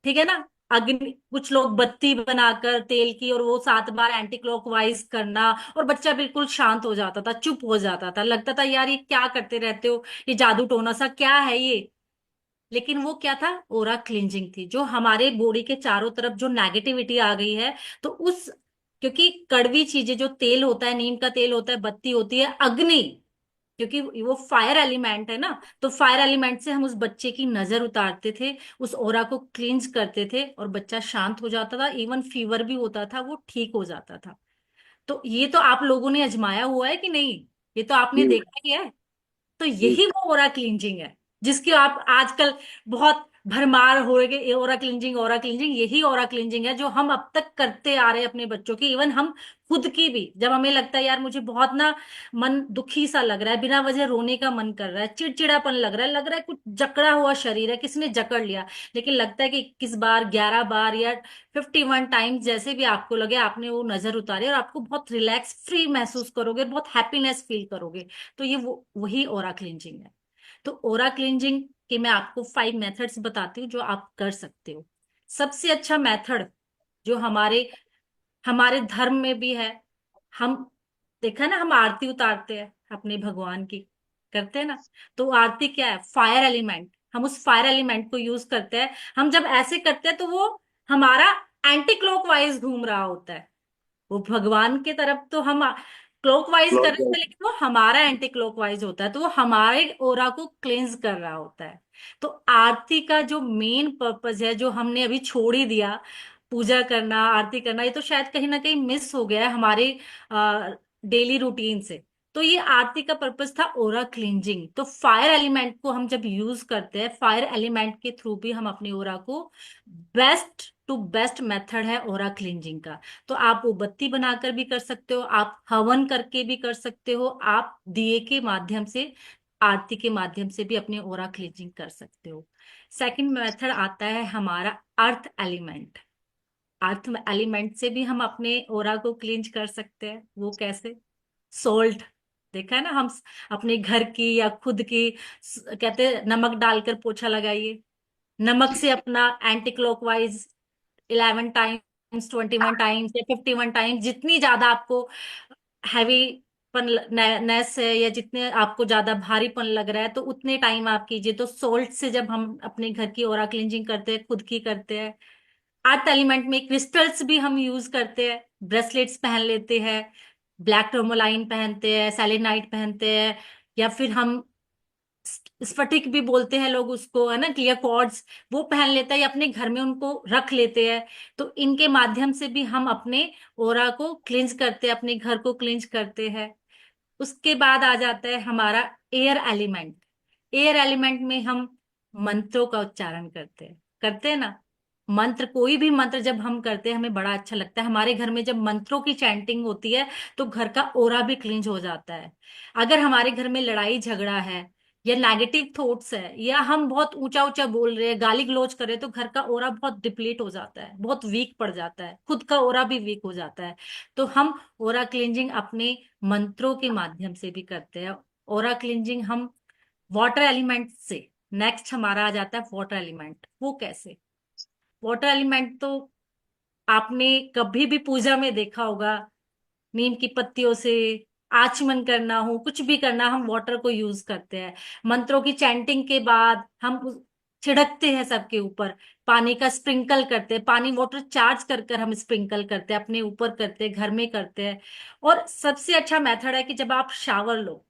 ठीक है ना। अग्नि, कुछ लोग बत्ती बनाकर तेल की, और वो 7 बार एंटी क्लॉकवाइज करना, और बच्चा बिल्कुल शांत हो जाता था, चुप हो जाता था, लगता था यार ये क्या करते रहते हो, ये जादू टोना सा क्या है ये। लेकिन वो क्या था, ओरा क्लिंजिंग थी, जो हमारे बॉडी के चारों तरफ जो नेगेटिविटी आ गई है, तो उस, क्योंकि कड़वी चीजें, जो तेल होता है, नीम का तेल होता है, बत्ती होती है, अग्नि, क्योंकि वो फायर एलिमेंट है ना, तो फायर एलिमेंट से हम उस बच्चे की नजर उतारते थे, उस ओरा को क्लींज करते थे, और बच्चा शांत हो जाता था। इवन फीवर भी होता था, वो ठीक हो जाता था। तो ये तो आप लोगों ने आजमाया हुआ है कि नहीं, ये तो आपने जी देखा ही है। तो जी। यही वो ओरा क्लींजिंग है, जिसकी आप आजकल बहुत भरमार हो रहे, ओरा क्लींजिंग, ओरा क्लींजिंग। यही ओरा क्लींजिंग है जो हम अब तक करते आ रहे हैं अपने बच्चों की। इवन हम खुद की भी, जब हमें लगता है यार मुझे बहुत ना मन दुखी सा लग रहा है, बिना वजह रोने का मन कर रहा है, चिड़चिड़ापन लग रहा है कुछ जकड़ा हुआ शरीर है, किसने जकड़ लिया, लेकिन लगता है कि 21 बार, 11 बार, या 51 टाइम्स, जैसे भी आपको लगे, आपने वो नजर उतारे, और आपको बहुत रिलैक्स, फ्री महसूस करोगे, बहुत हैप्पीनेस फील करोगे। तो ये वही ओरा क्लींजिंग है। तो ओरा क्लींजिंग के मैं आपको 5 मेथड्स बताती हूँ जो आप कर सकते हो। सबसे अच्छा मेथड, जो हमारे हमारे धर्म में भी है, हम, देखा ना, हम आरती उतारते हैं अपने भगवान की, करते हैं ना। तो आरती क्या है, फायर एलिमेंट, हम उस फायर एलिमेंट को यूज करते हैं। हम जब ऐसे करते हैं तो वो हमारा एंटी क्लॉकवाइज घूम रहा होता है। वो भगवान के तरफ तो हम क्लॉकवाइज कर रहे क्लॉक। होते हैं, लेकिन वो हमारा एंटी क्लॉकवाइज होता है, तो वो हमारे ओरा को क्लेंज कर रहा होता है। तो आरती का जो मेन पर्पस है, जो हमने अभी छोड़ ही दिया, पूजा करना, आरती करना, ये तो शायद कहीं ना कहीं मिस हो गया है हमारे डेली रूटीन से। तो ये आरती का पर्पस था ओरा क्लींजिंग। तो फायर एलिमेंट को हम जब यूज करते हैं, फायर एलिमेंट के थ्रू भी हम अपने ओरा को, बेस्ट टू बेस्ट मेथड है ओरा क्लींजिंग का। तो आप वो बत्ती बनाकर भी कर सकते हो, आप हवन करके भी कर सकते हो, आप दिए के माध्यम से, आरती के माध्यम से भी अपने ओरा क्लींजिंग कर सकते हो। सेकंड मेथड आता है हमारा अर्थ एलिमेंट। अर्थ एलिमेंट से भी हम अपने ओरा को क्लींज कर सकते हैं। वो कैसे? सोल्ट, देखा है ना, हम अपने घर की या खुद की कहते हैं नमक डालकर पोछा लगाइए। नमक से अपना एंटी क्लॉकवाइज 11 टाइम्स, 21 टाइम्स या 51 टाइम्स, जितनी ज्यादा आपको हैवी पन नेस है या जितने आपको ज्यादा भारीपन लग रहा है, तो उतने टाइम आप कीजिए। तो सोल्ट से जब हम अपने घर की ओरा क्लींजिंग करते हैं, खुद की करते हैं। अर्थ एलिमेंट में क्रिस्टल्स भी हम यूज करते हैं, ब्रेसलेट्स पहन लेते हैं, ब्लैक टर्मोलाइन पहनते हैं, सेलेनाइट पहनते हैं, या फिर हम स्फटिक भी बोलते हैं लोग उसको, है ना, क्लियर क्वार्ट्ज, वो पहन लेते हैं या अपने घर में उनको रख लेते हैं। तो इनके माध्यम से भी हम अपने ओरा को क्लिंज करते हैं, अपने घर को क्लिंज करते हैं। उसके बाद आ जाता है हमारा एयर एलिमेंट। एयर एलिमेंट में हम मंत्रों का उच्चारण करते हैं ना। मंत्र, कोई भी मंत्र जब हम करते हैं हमें बड़ा अच्छा लगता है। हमारे घर में जब मंत्रों की चैंटिंग होती है तो घर का ओरा भी क्लींज हो जाता है। अगर हमारे घर में लड़ाई झगड़ा है या नेगेटिव थॉट्स है या हम बहुत ऊंचा ऊंचा बोल रहे हैं, गाली गलौज कर रहे हैं, तो घर का ओरा बहुत डिप्लीट हो जाता है, बहुत वीक पड़ जाता है, खुद का ओरा भी वीक हो जाता है। तो हम ओरा क्लींजिंग अपने मंत्रों के माध्यम से भी करते हैं। ओरा क्लींजिंग हम वाटर एलिमेंट से, नेक्स्ट हमारा आ जाता है वाटर एलिमेंट। वो कैसे? वाटर एलिमेंट तो आपने कभी भी पूजा में देखा होगा, नीम की पत्तियों से आचमन करना हो, कुछ भी करना, हम वाटर को यूज करते हैं। मंत्रों की चैंटिंग के बाद हम छिड़कते हैं सबके ऊपर, पानी का स्प्रिंकल करते हैं, पानी वाटर चार्ज कर कर हम स्प्रिंकल करते हैं, अपने ऊपर करते हैं, घर में करते हैं। और सबसे अच्छा मेथड है कि जब आप शावर लो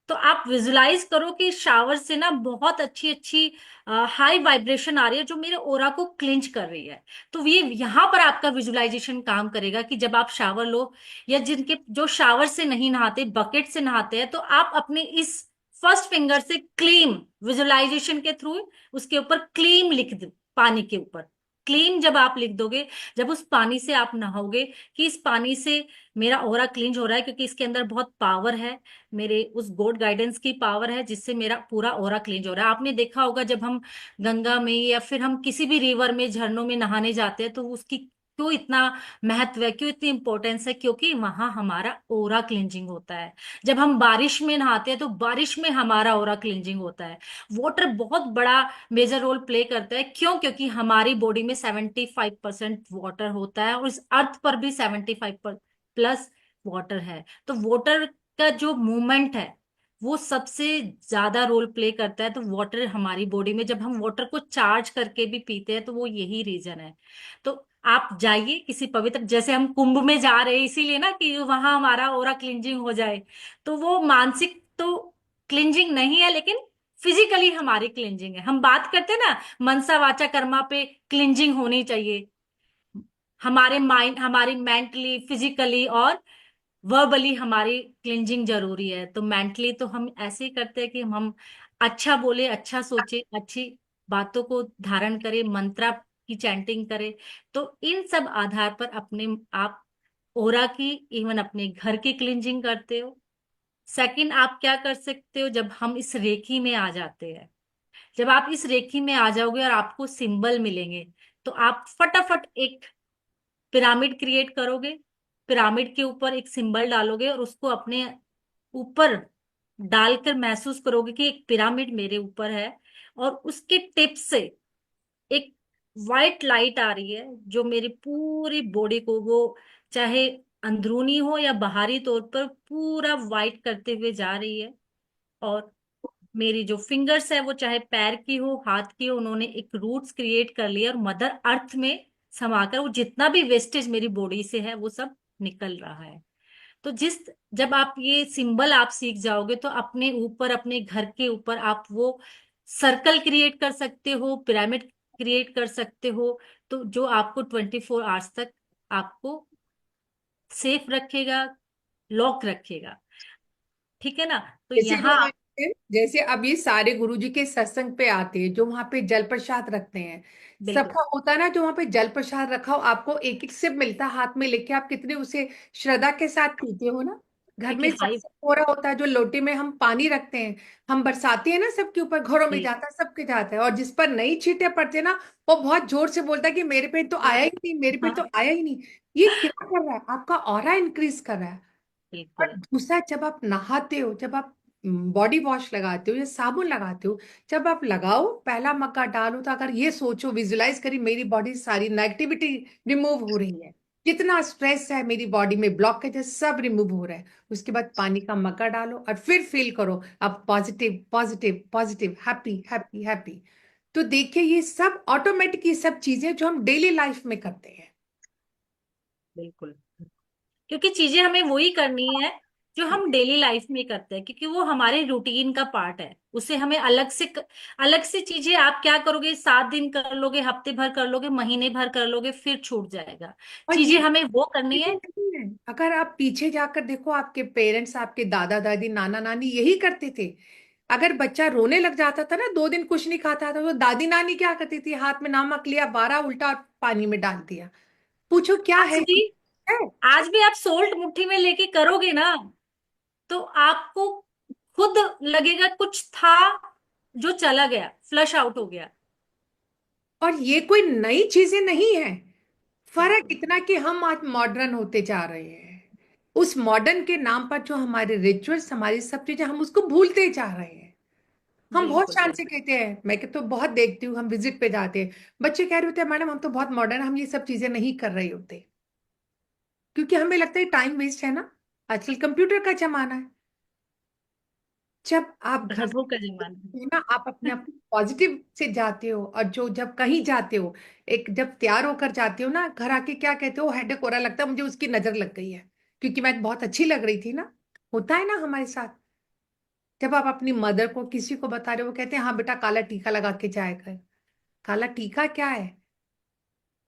तो आप विजुलाइज करो कि शावर से ना बहुत अच्छी अच्छी हाई वाइब्रेशन आ रही है, जो मेरे ओरा को क्लिंच कर रही है। तो ये यहाँ पर आपका विजुलाइजेशन काम करेगा कि जब आप शावर लो, या जिनके जो शावर से नहीं नहाते, बकेट से नहाते हैं, तो आप अपने इस फर्स्ट फिंगर से क्लीम, विजुलाइजेशन के थ्रू उसके ऊपर क्लीम लिख दो, पानी के ऊपर क्लीम जब आप लिख दोगे, जब उस पानी से आप नहाओगे, कि इस पानी से मेरा ओरा क्लींज हो रहा है, क्योंकि इसके अंदर बहुत पावर है, मेरे उस गॉड गाइडेंस की पावर है, जिससे मेरा पूरा ओरा क्लींज हो रहा है। आपने देखा होगा जब हम गंगा में या फिर हम किसी भी रिवर में, झरनों में नहाने जाते हैं, तो उसकी क्यों इतना महत्व है, क्यों इतनी इंपॉर्टेंस है? क्योंकि वहां हमारा ओरा क्लींजिंग होता है। जब हम बारिश में नहाते हैं तो बारिश में हमारा ओरा क्लींजिंग होता है। वाटर बहुत बड़ा मेजर रोल प्ले करता है। क्यों? क्योंकि हमारी बॉडी में 75% वाटर होता है, और इस अर्थ पर भी 75 प्लस वाटर है। तो वाटर का जो मूवमेंट है वो सबसे ज्यादा रोल प्ले करता है। तो वाटर हमारी बॉडी में, जब हम वाटर को चार्ज करके भी पीते हैं, तो वो यही रीजन है। तो आप जाइए किसी पवित्र, जैसे हम कुंभ में जा रहे हैं इसीलिए ना, कि वहां हमारा ओरा क्लिंजिंग हो जाए। तो वो मानसिक तो क्लिंजिंग नहीं है, लेकिन फिजिकली हमारी क्लिंजिंग है। हम बात करते हैं ना, मनसा वाचा कर्मा पे क्लिंजिंग होनी चाहिए। हमारे माइंड, हमारी मेंटली, फिजिकली और वर्बली हमारी क्लिंजिंग जरूरी है। तो मेंटली तो हम ऐसे ही करते हैं कि हम अच्छा बोले, अच्छा सोचे, अच्छी बातों को धारण करें, मंत्रा की चैंटिंग करें। तो इन सब आधार पर अपने आप ओरा की, इवन अपने घर की क्लिंजिंग करते हो। सेकंड, आप क्या कर सकते हो, जब हम इस रेखी में आ जाते हैं, जब आप इस रेखी में आ जाओगे और आपको सिंबल मिलेंगे, तो आप फटाफट एक पिरामिड क्रिएट करोगे, पिरामिड के ऊपर एक सिंबल डालोगे और उसको अपने ऊपर डालकर महसूस करोगे कि एक पिरामिड मेरे ऊपर है, और उसके टिप से एक वाइट लाइट आ रही है, जो मेरी पूरी बॉडी को, वो चाहे अंदरूनी हो या बाहरी तौर पर, पूरा वाइट करते हुए जा रही है। और मेरी जो फिंगर्स है, वो चाहे पैर की हो, हाथ की हो, उन्होंने एक रूट्स क्रिएट कर लिया और मदर अर्थ में समाकर वो जितना भी वेस्टेज मेरी बॉडी से है वो सब निकल रहा है। तो जब आप ये सिंबल आप सीख जाओगे तो अपने ऊपर, अपने घर के ऊपर आप वो सर्कल क्रिएट कर सकते हो, पिरामिड क्रिएट कर सकते हो, तो जो आपको 24 आवर्स तक आपको सेफ रखेगा, लॉक रखेगा। ठीक है ना? तो जैसे यहाँ लोग आते हैं, जैसे अब ये सारे गुरुजी के सत्संग पे आते हैं जो वहां पे जल प्रसाद रखते हैं, बिल्कुल। सबका होता है ना, जो वहां पे जल प्रसाद रखा हो आपको एक एक सिप मिलता है हाथ में लेके, आप कितने उसे श्रद्धा के साथ पीते हो ना। घर में देखिए हाई। सत्संग हो रहा होता है, जो लोटे में हम पानी रखते हैं, हम बरसाते हैं ना, सबके ऊपर घरों में जी। जाता है, सबके जाता है, और जिस पर नई छींटे पड़ते हैं ना, वो बहुत जोर से बोलता है कि मेरे पे तो आया ही नहीं, मेरे पे तो हाँ, आया ही नहीं। ये क्या कर रहा है? आपका ऑरा इंक्रीज कर रहा है। और बिल्कुल। दूसरा, जब आप नहाते हो, जब आप बॉडी वॉश लगाते हो या साबुन लगाते हो, जब आप लगाओ पहला मग्गा डालो, तो अगर ये सोचो, विजुलाइज करी, मेरी बॉडी सारी नेगेटिविटी रिमूव हो रही है, जितना स्ट्रेस है मेरी बॉडी में, ब्लॉकेज है, सब रिमूव हो रहा है। उसके बाद पानी का मग्गा डालो और फिर फील करो आप positive positive positive, happy happy happy. तो देखिए, ये सब ऑटोमेटिक, ये सब चीजें जो हम डेली लाइफ में करते हैं। बिल्कुल, क्योंकि चीजें हमें वही करनी है जो हम डेली लाइफ में करते हैं, क्योंकि वो हमारे रूटीन का पार्ट है। उसे हमें अलग से चीजें आप क्या करोगे, 7 दिन कर लोगे, हफ्ते भर कर लोगे, महीने भर कर लोगे, फिर छूट जाएगा। और ये चीजें हमें वो करनी है। नहीं है, अगर आप पीछे जाकर देखो, आपके पेरेंट्स, आपके दादा दादी, नाना नानी यही करते थे। अगर बच्चा रोने लग जाता था ना, 2 दिन कुछ नहीं खाता था, तो दादी नानी क्या करती थी, हाथ में नमक लिया, 12 उल्टा और पानी में डाल दिया। पूछो क्या आज है, भी है? आज भी आप सोल्ट मुट्ठी में लेके करोगे ना, तो आपको खुद लगेगा कुछ था जो चला गया, फ्लश आउट हो गया। और ये कोई नई चीजें नहीं है। फर्क बिल्कुल। इतना कि हम आज मॉडर्न होते जा रहे हैं, उस मॉडर्न के नाम पर जो हमारे रिचुअल्स, हमारी सब चीजें, हम उसको भूलते जा रहे हैं। हम बहुत बिल्कुल शान से बिल्कुल। कहते हैं, मैं तो बहुत देखती हूँ, हम विजिट पे जाते हैं, बच्चे कह रहे होते हैं मैडम हम तो बहुत मॉडर्न, हम ये सब चीजें नहीं कर रहे होते, क्योंकि हमें लगता है टाइम वेस्ट है ना। आजकल कंप्यूटर का जमाना है। जब आप घर किताबों का से जमाना हो ना, आप अपने है। आप पॉजिटिव से जाते हो, और जो जब कहीं जाते हो, एक जब तैयार होकर जाते हो ना, घर आके क्या कहते हो, हेडेक हो रहा, लगता है मुझे उसकी नजर लग गई है, क्योंकि मैं बहुत अच्छी लग रही थी ना। होता है ना हमारे साथ। जब आप अपनी मदर को, किसी को बता रहे हो, वो कहते हैं हाँ बेटा काला टीका लगा के जाया कर। काला टीका क्या है?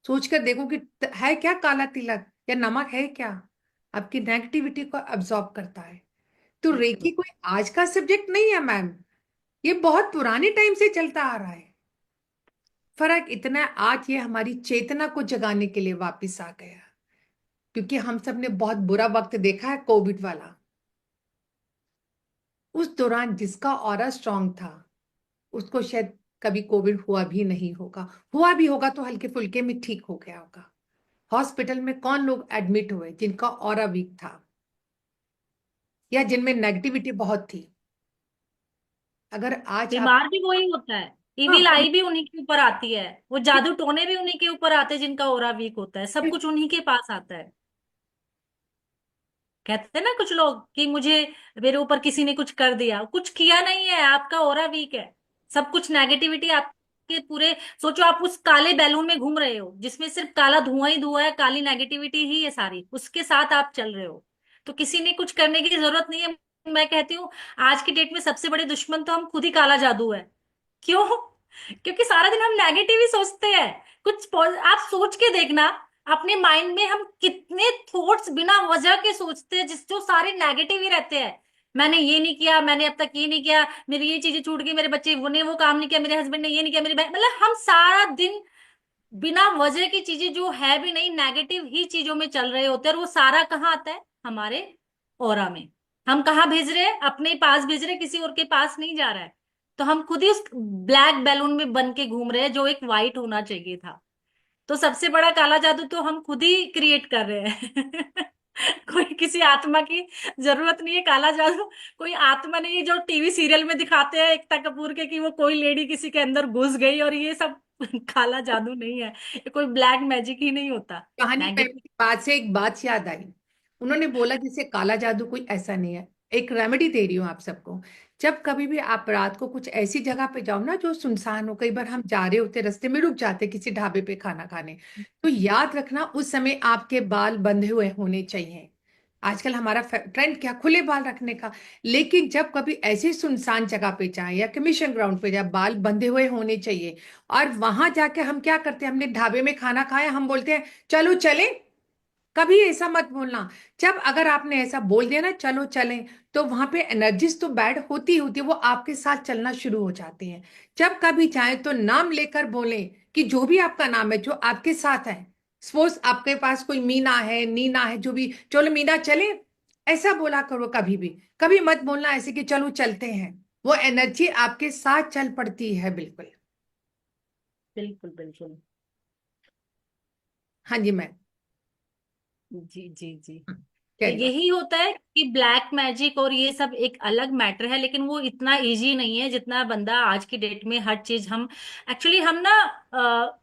सोच कर देखो कि है क्या काला तिलक या नमक है क्या? आपकी नेगेटिविटी को अब्सॉर्ब करता है। तो बिल्कुल। रेकी कोई आज का सब्जेक्ट नहीं है मैम, ये बहुत पुराने टाइम से चलता आ रहा है। फर्क इतना है, आज ये हमारी चेतना को जगाने के लिए वापस आ गया, क्योंकि हम सब ने बहुत बुरा वक्त देखा है, कोविड वाला। उस दौरान जिसका ऑरा स्ट्रांग था, उसको शायद कभी कोविड हुआ भी नहीं होगा, हुआ भी होगा तो हल्के फुल्के में ठीक हो गया होगा। हॉस्पिटल में कौन लोग एडमिट हुए जिनका ऑरा वीक था, या जिनमें नेगेटिविटी बहुत थी? अगर आज आप, बीमार भी वही होता है, हाँ, इविल आई भी उन्हीं के ऊपर आती है, वो जादू टोने भी उन्हीं के ऊपर आते हैं जिनका ओरा वीक होता है, सब कुछ उन्हीं के पास आता है। कहते हैं ना कुछ लोग कि मुझे, मेरे ऊपर किसी ने कुछ कर दिया, कुछ किया नहीं है, आपका ओरा वीक है। सब कुछ नेगेटिविटी आपके पूरे, सोचो आप उस काले बैलून में घूम रहे हो जिसमें सिर्फ काला धुआं ही धुआं है, काली नेगेटिविटी ही है सारी, उसके साथ आप चल रहे हो। तो किसी ने कुछ करने की जरूरत नहीं है। मैं कहती हूँ आज की डेट में सबसे बड़े दुश्मन तो हम खुद ही काला जादू है। क्यों? क्योंकि सारा दिन हम नेगेटिव ही सोचते हैं। आप सोच के देखना, अपने माइंड में हम कितने थॉट्स बिना वजह के सोचते हैं, जिस जो सारे नेगेटिव ही रहते हैं। मैंने ये नहीं किया, मैंने अब तक ये नहीं किया, मेरी ये चीजें छूट गई, मेरे बच्चे वो ने वो काम नहीं किया, मेरे हस्बैंड ने ये नहीं किया, मेरी बहन, मतलब हम सारा दिन बिना वजह की चीजें जो है भी नहीं, नेगेटिव ही चीजों में चल रहे होते हैं। और वो सारा कहाँ आता है? हमारे ऑरा में। हम कहाँ भेज रहे हैं? अपने पास भेज रहे हैं, किसी और के पास नहीं जा रहा है। तो हम खुद ही उस ब्लैक बैलून में बन के घूम रहे हैं जो एक वाइट होना चाहिए था। तो सबसे बड़ा काला जादू तो हम खुद ही क्रिएट कर रहे हैं। कोई किसी आत्मा की जरूरत नहीं है काला जादू। कोई आत्मा नहीं है जो टीवी सीरियल में दिखाते हैं एकता कपूर के, कि वो कोई लेडी किसी के अंदर घुस गई और ये सब। काला जादू नहीं है, ये कोई ब्लैक मैजिक ही नहीं होता। कहानी में नेगेटिव। की बात से एक बात याद आई। उन्होंने बोला जैसे काला जादू कोई ऐसा नहीं है, एक रेमेडी दे रही हूँ आप सबको। जब कभी भी आप रात को कुछ ऐसी जगह पे जाओ ना जो सुनसान हो, कई बार हम जा रहे होते रास्ते में रुक जाते किसी ढाबे पे खाना खाने, तो याद रखना उस समय आपके बाल बंधे हुए होने चाहिए। आजकल हमारा ट्रेंड क्या, खुले बाल रखने का। लेकिन जब कभी ऐसी सुनसान जगह पे जाए या कमीशन ग्राउंड पे जाए, बाल बंधे हुए होने चाहिए। और वहां जाके हम क्या करते हैं, हमने ढाबे में खाना खाया, हम बोलते हैं चलो चलें। कभी ऐसा मत बोलना। जब अगर आपने ऐसा बोल दिया ना चलो चलें, तो वहां पे एनर्जीज तो बैड होती ही होती है, वो आपके साथ चलना शुरू हो जाती हैं। जब कभी चाहे तो नाम लेकर बोलें कि जो भी आपका नाम है, जो आपके साथ है। सपोज आपके पास कोई मीना है, नीना है, जो भी, चलो मीना चले, ऐसा बोला करो कभी भी। कभी मत बोलना ऐसे कि चलो चलते हैं। वो एनर्जी आपके साथ चल पड़ती है, बिल्कुल। बिल्कुल बिल्कुल। हाँ जी मैम। जी जी जी। तो कैरी ऑन। यही होता है कि ब्लैक मैजिक और ये सब एक अलग मैटर है, लेकिन वो इतना इजी नहीं है जितना बंदा आज की डेट में हर चीज हम एक्चुअली हम ना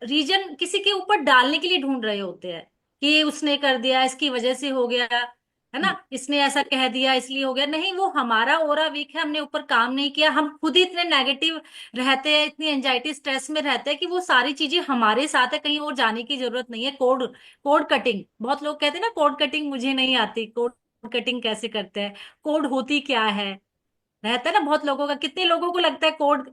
रीजन किसी के ऊपर डालने के लिए ढूंढ रहे होते हैं कि ये उसने कर दिया, इसकी वजह से हो गया, है ना, इसने ऐसा कह दिया इसलिए हो गया। नहीं, वो हमारा ओरा वीक है, हमने ऊपर काम नहीं किया, हम खुद ही इतने नेगेटिव रहते हैं, इतनी एंजाइटी स्ट्रेस में रहते हैं कि वो सारी चीजें हमारे साथ है, कहीं और जाने की जरूरत नहीं है। कोड कोड कटिंग, बहुत लोग कहते हैं ना कोड कटिंग मुझे नहीं आती, कोड कटिंग कैसे करते हैं, कोड होती क्या है, रहता है ना बहुत लोगों का। कितने लोगों को लगता है कोड,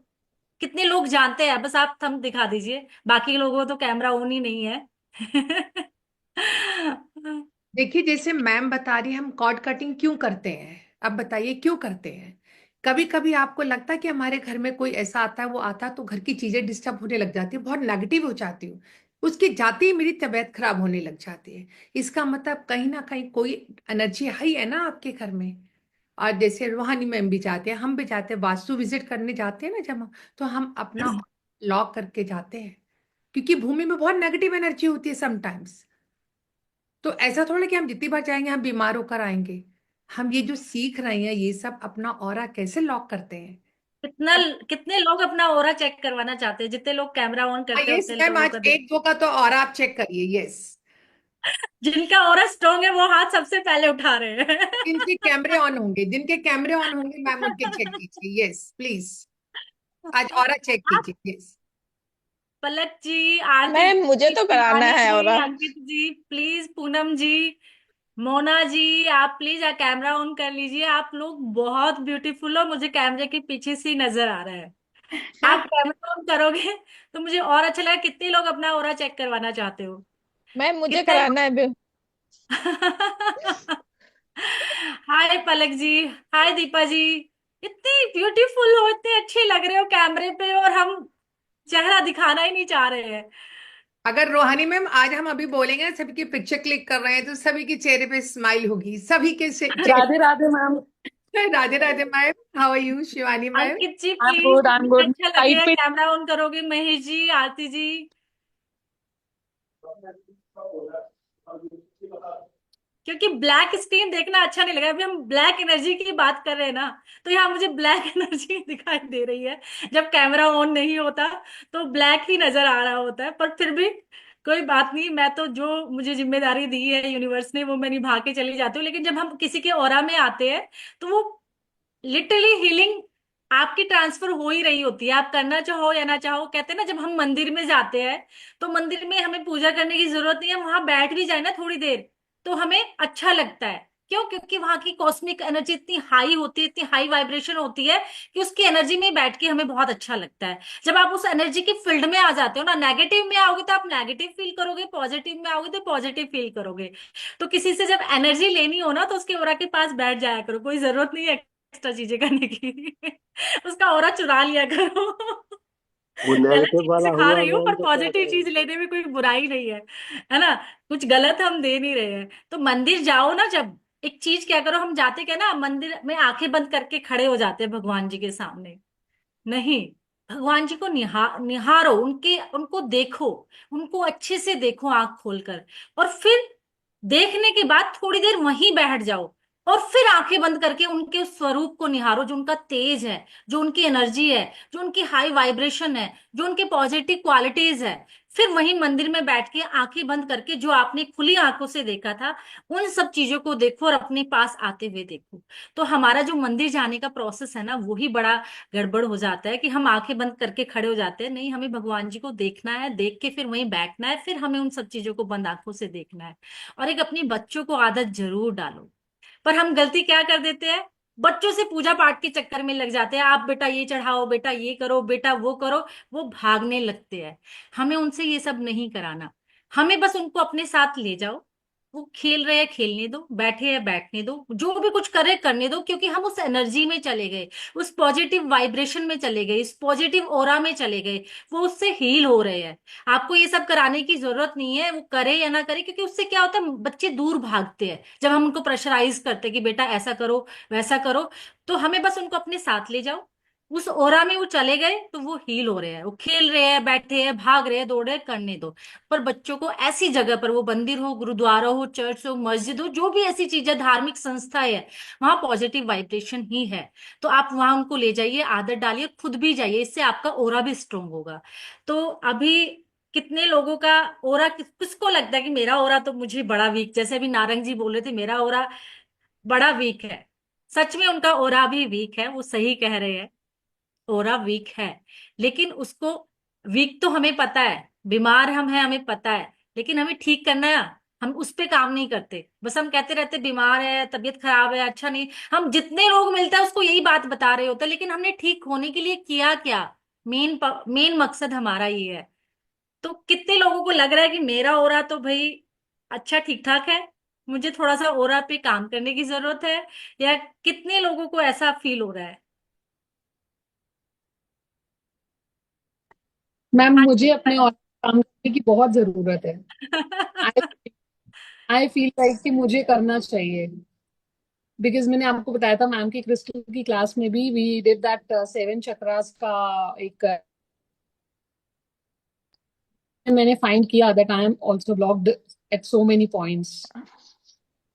कितने लोग जानते हैं, बस आप थंब दिखा दीजिए, बाकी लोगों को तो कैमरा ऑन ही नहीं है। देखिए, जैसे मैम बता रही है, हम कॉर्ड कटिंग क्यों करते हैं, अब बताइए क्यों करते हैं। कभी कभी आपको लगता है कि हमारे घर में कोई ऐसा आता है, वो आता है तो घर की चीजें डिस्टर्ब होने लग जाती है, बहुत नेगेटिव हो जाती हूँ। उसके जाते ही मेरी तबीयत खराब होने लग जाती है। इसका मतलब कहीं ना कहीं कोई एनर्जी हाई है ना आपके घर में। और जैसे रूहानी मैम भी जाते हैं, हम भी जाते हैं, वास्तु विजिट करने जाते हैं ना जब तो हम अपना लॉक करके जाते हैं। क्योंकि भूमि में बहुत नेगेटिव एनर्जी होती है समटाइम्स। तो ऐसा थोड़ा कि हम जितनी बार जाएंगे हम बीमार होकर आएंगे। हम ये जो सीख रहे हैं, ये सब अपना ऑरा कैसे लॉक करते हैं। कितना, कितने लोग अपना ओरा चेक करवाना चाहते हैं, जितने लोग कैमरा ऑन करते हैं यस उतने मैम, लोगों आज का एक दो का तो ऑरा आप चेक करिए। यस। जिनका ओरा स्ट्रांग है वो हाथ सबसे पहले उठा रहे हैं। जिनके कैमरे ऑन होंगे, जिनके कैमरे ऑन होंगे मैम, उनके चेक कीजिए। यस प्लीज, आज ऑरा चेक आप कीजिए। यस। पलक जी, आरती मैम मुझे जी, तो कराना शिवानी है, और जी, अंकित जी प्लीज, पूनम जी, मोना जी, आप प्लीज कैमरा ऑन कर लीजिए। आप लोग बहुत ब्यूटीफुल हो, मुझे कैमरे के पीछे से ही नजर आ रहा है। आप कैमरा ऑन करोगे तो मुझे और अच्छा लगा। कितने लोग अपना ओरा चेक करवाना चाहते हो, मैम मुझे कितने कराना है। लोग? हाय पलक जी, हाय दीपा जी, इतनी ब्यूटीफुल हो, इतने अच्छे लग रहे हो कैमरे पे, और हम चेहरा दिखाना ही नहीं चाह रहे हैं। अगर रोहानी मैम आज हम अभी बोलेंगे ना, सभी की पिक्चर क्लिक कर रहे हैं, तो सभी के चेहरे पे स्माइल होगी, सभी के चेहरे। Radhe Radhe ma'am. Radhe Radhe ma'am, how are you Shivani ma'am. Ankit ji I am please, good, I am मुझे गुड। अच्छा साइड लगेगा पे। कैमरा ऑन करोगे। महेश जी, आरती जी, क्योंकि ब्लैक स्क्रीन देखना अच्छा नहीं लगा। अभी हम ब्लैक एनर्जी की बात कर रहे हैं ना, तो यहाँ मुझे ब्लैक एनर्जी दिखाई दे रही है। जब कैमरा ऑन नहीं होता तो ब्लैक ही नजर आ रहा होता है, पर फिर भी कोई बात नहीं, मैं तो जो मुझे जिम्मेदारी दी है यूनिवर्स ने वो मैं निभा के चली जाती हूँ। लेकिन जब हम किसी के ऑरा में आते हैं तो वो लिटरली हीलिंग आपकी ट्रांसफर हो ही रही होती है, आप करना चाहो या ना चाहो। कहते हैं ना, जब हम मंदिर में जाते हैं तो मंदिर में हमें पूजा करने की जरूरत नहीं है, हम वहां बैठ भी जाए ना थोड़ी देर तो हमें अच्छा लगता है। क्यों? क्योंकि वहां की कॉस्मिक एनर्जी इतनी हाई होती है, इतनी हाई वाइब्रेशन होती है कि उसकी एनर्जी में बैठ के हमें बहुत अच्छा लगता है। जब आप उस एनर्जी की फील्ड में आ जाते हो ना, नेगेटिव में आओगे तो आप नेगेटिव फील करोगे, पॉजिटिव में आओगे तो पॉजिटिव फील करोगे। तो किसी से जब एनर्जी लेनी हो ना, तो उसके ओरा के पास बैठ जाया करो, कोई जरूरत नहीं है एक्स्ट्रा चीजें करने की। उसका ऑरा चुरा लिया करो। वो गलत नेगेटिव चीज वाला सिखा हुआ रही हूँ, मैम पर तो क्या पॉजिटिव चीज करें। लेने में कोई बुराई नहीं है ना। कुछ गलत हम दे नहीं रहे हैं। तो मंदिर जाओ ना, जब एक चीज क्या करो, हम जाते क्या ना मंदिर में आंखें बंद करके खड़े हो जाते हैं भगवान जी के सामने। नहीं, भगवान जी को निहारो, उनके उनको देखो, उनको अच्छे से देखो आंख खोलकर, और फिर देखने के बाद थोड़ी देर वहीं बैठ जाओ, और फिर आंखें बंद करके उनके उस स्वरूप को निहारो, जो उनका तेज है, जो उनकी एनर्जी है, जो उनकी हाई वाइब्रेशन है, जो उनके पॉजिटिव क्वालिटीज है। फिर वहीं मंदिर में बैठ के आंखें बंद करके जो आपने खुली आंखों से देखा था, उन सब चीजों को देखो और अपने पास आते हुए देखो। तो हमारा जो मंदिर जाने का प्रोसेस है ना, वही बड़ा गड़बड़ हो जाता है कि हम आंखें बंद करके खड़े हो जाते हैं। नहीं, हमें भगवान जी को देखना है, देख के फिर वहीं बैठना है, फिर हमें उन सब चीजों को बंद आंखों से देखना है। और एक अपनी बच्चों को आदत जरूर डालो, पर हम गलती क्या कर देते हैं, बच्चों से पूजा पाठ के चक्कर में लग जाते हैं, आप बेटा ये चढ़ाओ, बेटा ये करो, बेटा वो करो, वो भागने लगते हैं। हमें उनसे ये सब नहीं कराना, हमें बस उनको अपने साथ ले जाओ, वो खेल रहे हैं खेलने दो, बैठे हैं बैठने दो, जो भी कुछ करे करने दो, क्योंकि हम उस एनर्जी में चले गए, उस पॉजिटिव वाइब्रेशन में चले गए, इस पॉजिटिव ओरा में चले गए, वो उससे हील हो रहे हैं। आपको ये सब कराने की जरूरत नहीं है, वो करे या ना करे, क्योंकि उससे क्या होता है, बच्चे दूर भागते हैं जब हम उनको प्रेशराइज करते हैं कि बेटा ऐसा करो वैसा करो। तो हमें बस उनको अपने साथ ले जाओ, उस ओरा में वो चले गए तो वो हील हो रहे हैं, वो खेल रहे हैं, बैठे हैं, भाग रहे हैं, दौड़ रहे हैं, करने दो। पर बच्चों को ऐसी जगह पर, वो मंदिर हो, गुरुद्वारा हो, चर्च हो, मस्जिद हो, जो भी ऐसी चीजें, धार्मिक संस्था है, वहां पॉजिटिव वाइब्रेशन ही है, तो आप वहां उनको ले जाइए, आदत डालिए, खुद भी जाइए, इससे आपका ओरा भी स्ट्रोंग होगा। तो अभी कितने लोगों का ओरा, किसको लगता है कि मेरा ओरा तो मुझे बड़ा वीक, जैसे अभी नारंग जी बोल रहे थे मेरा ओरा बड़ा वीक है, सच में उनका ओरा भी वीक है, वो सही कह रहे हैं, ओरा वीक है। लेकिन उसको, वीक तो हमें पता है, बीमार हम हैं हमें पता है, लेकिन हमें ठीक करना है, हम उस पे काम नहीं करते, बस हम कहते रहते बीमार है, तबीयत खराब है, अच्छा नहीं। हम जितने लोग मिलते हैं उसको यही बात बता रहे होते हैं, लेकिन हमने ठीक होने के लिए किया क्या? मेन मेन मकसद हमारा ये है। तो कितने लोगों को लग रहा है कि मेरा ओरा तो भाई अच्छा ठीक ठाक है, मुझे थोड़ा सा ओरा पे काम करने की जरूरत है, या कितने लोगों को ऐसा फील हो रहा है? मैम हाँ मुझे जी। अपने और काम करने की बहुत जरूरत है। आई आई फील लाइक कि मुझे करना चाहिए, बिकॉज मैंने आपको बताया था मैम की क्रिस्टल की क्लास में भी वी डिड दैट 7 चक्रास का एक मैंने फाइंड किया that I am also blocked at so many points.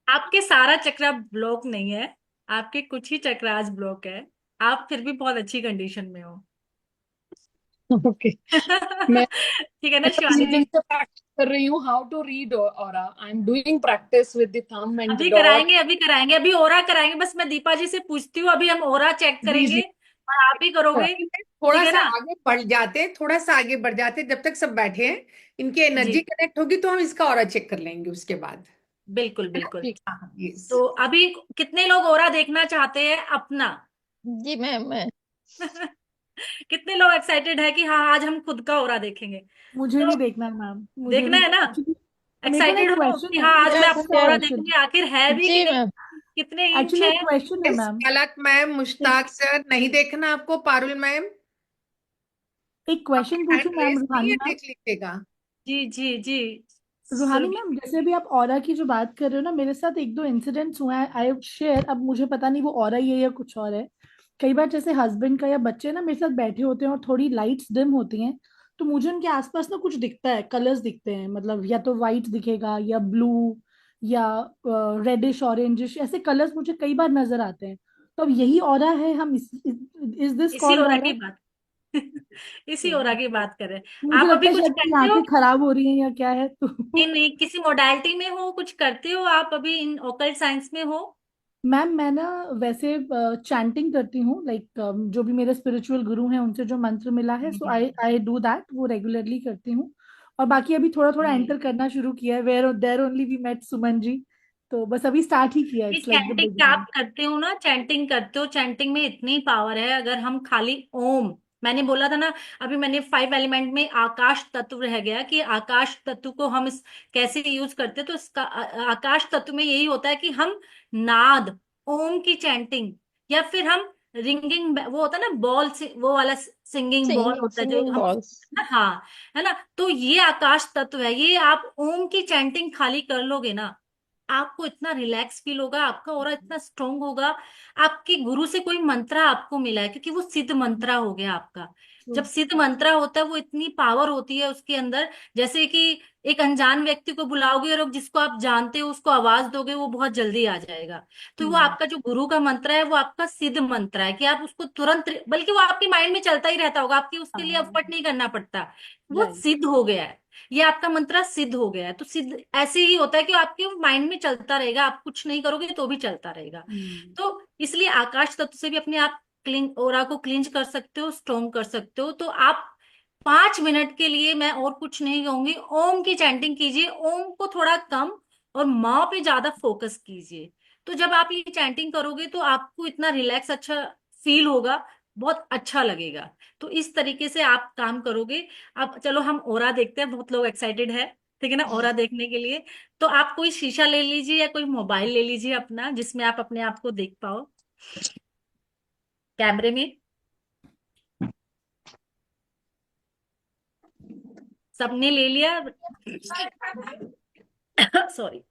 आपके सारा चक्रा ब्लॉक नहीं है, आपके कुछ ही चक्रास ब्लॉक है, आप फिर भी बहुत अच्छी कंडीशन में हो। ओके। मैं ठीक है ना मैं तो शिवानी 3 दिन जी? से प्रैक्टिस कर रही हूँ how to read aura. I am doing practice with the thumb and the अभी डॉट। कराएंगे, अभी कराएंगे, अभी ओरा कराएंगे, बस मैं दीपा जी से पूछती हूँ, अभी हम ओरा चेक जी करेंगे जी। और आप ही करोगे, थोड़ा ठीक है सा ना? आगे बढ़ जाते हैं, थोड़ा सा आगे बढ़ जाते हैं, जब तक सब बैठे हैं, इनकी जी एनर्जी कनेक्ट होगी तो हम इसका ऑरा चेक कर लेंगे उसके बाद। बिल्कुल है ना? बिल्कुल। ठीक। हाँ, यस। तो अभी कितने लोग ओरा देखना चाहते हैं अपना? जी मैं कितने लोग एक्साइटेड है कि हाँ आज हम खुद का ओरा देखेंगे? मुझे तो भी देखना है मैम, मुझे देखना भी है ना? एक्चुअली। मेरे को ना एक एक्साइटेड हो कि क्वेश्चन है, हाँ आज मैं यस अपना ओरा यस क्वेश्चन। देखूंगी, आखिर है भी कि जी नहीं, मैम। कितने इंच एक्चुअली है? एक क्वेश्चन है यस, मैम। पलक मैम, एक मुश्ताक सर, नहीं देखना आपको, पारुल मैम? एक आपकी क्वेश्चन पूछूं हैंड मैम, रेस नहीं रूहानी है, मैम। देख लीजिएगा। जी जी जी। रूहानी सुरभि। मैम, जैसे भी आप ऑरा की जो बात कर रहे हो ना, मेरे साथ एक दो इंसिडेंट्स हुए हैं, आई शेयर। अब मुझे पता नहीं वो ऑरा ही है या कुछ और है। कई बार जैसे हस्बैंड का या बच्चे ना मेरे साथ बैठे होते हैं और थोड़ी लाइट्स डिम होती हैं, तो मुझे उनके आसपास ना कुछ दिखता है, कलर्स दिखते हैं, मतलब या तो वाइट दिखेगा या ब्लू या रेडिश ऑरेंजिश, ऐसे कलर्स मुझे कई बार नजर आते हैं। तो अब यही ऑरा है, हम इज दिस इसी कॉल्ड ओरा ऑरा? की बात इसी ओरा की बात कर रहे हैं। मुझे आप लगता अभी है कुछ शायद मेरी करते हो? आंखें खराब हो रही हैं या क्या है तो। नहीं नहीं, किसी मोडालिटी में हो, कुछ करते हो आप अभी, इन ओकल्ट साइंस में हो? मैम मैं ना वैसे चैंटिंग करती हूँ, लाइक जो भी मेरे स्पिरिचुअल गुरु हैं उनसे जो मंत्र मिला है, सो आई आई डू दैट, वो रेगुलरली करती हूँ। और बाकी अभी थोड़ा थोड़ा एंटर करना शुरू किया है, where there only we met Suman ji. तो बस अभी स्टार्ट ही किया, ये it's like the chanting beginning. आप करते हो ना, चैंटिंग करते हो, चैंटिंग में इतनी पावर है, अगर हम खाली ओम, मैंने बोला था ना, अभी मैंने 5 एलिमेंट में आकाश तत्व रह गया, कि आकाश तत्व को हम इस कैसे यूज करते हैं, तो इसका आकाश तत्व में यही होता है कि हम नाद, ओम की चैंटिंग, या फिर हम रिंगिंग, वो होता है ना बॉल से, वो वाला सिंगिंग बॉल सिंगिंग होता है जो सिंगिंग हम, बॉल्स। हाँ, है ना? तो ये आकाश तत्व है, ये आप ओम की चैंटिंग खाली कर लोगे ना, आपको इतना रिलैक्स फील होगा, आपका ऑरा इतना स्ट्रोंग होगा। आपके गुरु से कोई मंत्रा आपको मिला है, क्योंकि वो सिद्ध मंत्रा हो गया आपका। जब सिद्ध मंत्रा होता है, वो इतनी पावर होती है उसके अंदर, जैसे कि एक अनजान व्यक्ति को बुलाओगे और जिसको आप जानते हो उसको आवाज दोगे, वो बहुत जल्दी आ जाएगा। तो वो आपका जो गुरु का मंत्र है, वो आपका सिद्ध मंत्र है, कि आप उसको तुरंत, बल्कि वो आपके माइंड में चलता ही रहता होगा, आपके उसके लिए एफर्ट नहीं करना पड़ता, वो राइट। सिद्ध हो गया है। ये आपका मंत्र सिद्ध हो गया है, तो सिद्ध ऐसे ही होता है कि आपके माइंड में चलता रहेगा, आप कुछ नहीं करोगे तो भी चलता रहेगा। तो इसलिए आकाश तत्व से भी अपने आप क्लीन, ओरा को क्लींज कर सकते हो, स्ट्रॉन्ग कर सकते हो। तो आप 5 मिनट के लिए, मैं और कुछ नहीं कहूंगी, ओम की चैंटिंग कीजिए, ओम को थोड़ा कम और माँ पे ज्यादा फोकस कीजिए। तो जब आप ये चैंटिंग करोगे तो आपको इतना रिलैक्स अच्छा फील होगा, बहुत अच्छा लगेगा। तो इस तरीके से आप काम करोगे। अब चलो हम ओरा देखते हैं, बहुत लोग एक्साइटेड है, ठीक है ना, ओरा देखने के लिए। तो आप कोई शीशा ले लीजिए या कोई मोबाइल ले लीजिए अपना, जिसमें आप अपने आप को देख पाओ कैमरे में। सबने ले लिया? सॉरी।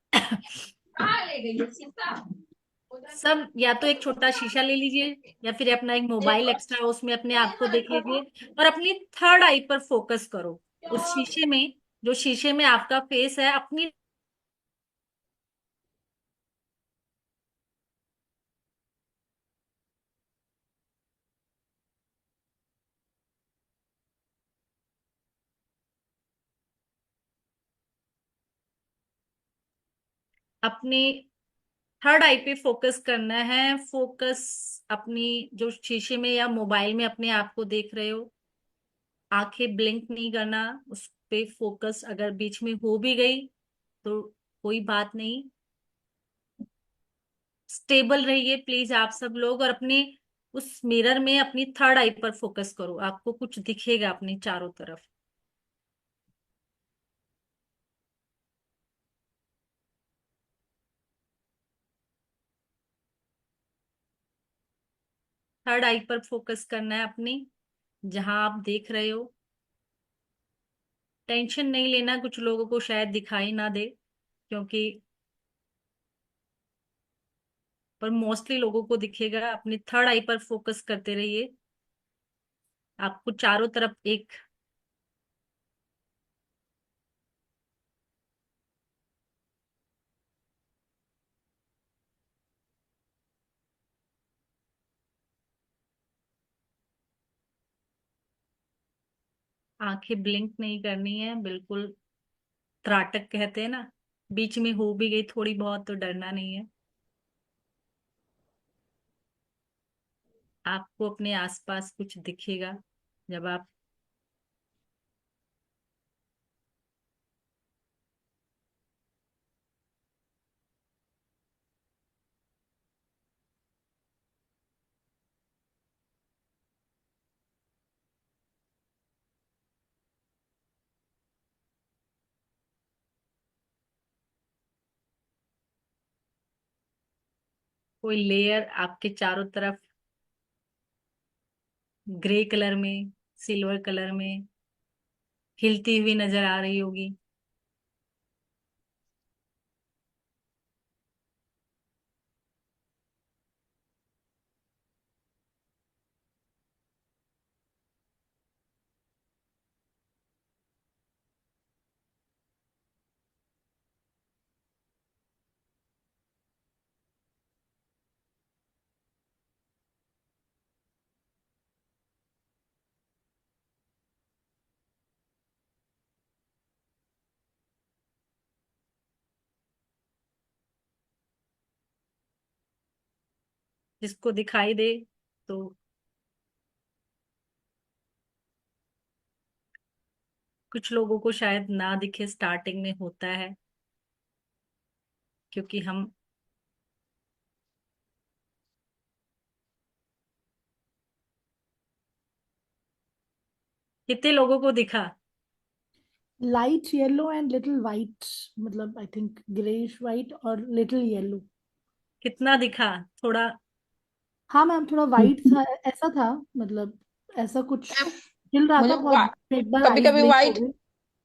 सब या तो एक छोटा शीशा ले लीजिए, या फिर अपना एक मोबाइल एक्स्ट्रा, उसमें अपने आप को देख लीजिए, और अपनी थर्ड आई पर फोकस करो। उस शीशे में, जो शीशे में आपका फेस है, अपनी अपनी थर्ड आई पे फोकस करना है। फोकस अपनी जो शीशे में या मोबाइल में अपने आप को देख रहे हो, आंखें ब्लिंक नहीं करना, उस पे फोकस। अगर बीच में हो भी गई तो कोई बात नहीं, स्टेबल रहिए प्लीज आप सब लोग। और अपने उस मिरर में अपनी थर्ड आई पर फोकस करो, आपको कुछ दिखेगा अपने चारों तरफ। थर्ड आई पर फोकस करना है अपनी, जहां आप देख रहे हो। टेंशन नहीं लेना, कुछ लोगों को शायद दिखाई ना दे, क्योंकि पर मोस्टली लोगों को दिखेगा। अपनी थर्ड आई पर फोकस करते रहिए। आपको चारों तरफ एक आंखें ब्लिंक नहीं करनी है बिल्कुल। त्राटक कहते हैं ना, बीच में हो भी गई थोड़ी बहुत तो डरना नहीं है। आपको अपने आसपास कुछ दिखेगा जब आप कोई लेयर आपके चारों तरफ ग्रे कलर में, सिल्वर कलर में हिलती हुई नजर आ रही होगी। जिसको दिखाई दे तो। कुछ लोगों को शायद ना दिखे, स्टार्टिंग में होता है, क्योंकि हम कितने लोगों को दिखा? Light yellow and little white, मतलब आई थिंक ग्रेइश वाइट और लिटिल येलो। कितना दिखा? थोड़ा। हाँ मैम, थोड़ा वाइट था, ऐसा था, मतलब ऐसा कुछ हिल रहा मुझे था बहुत, एक बार कभी आईज कभी ब्लिंक हो वाइट, गई।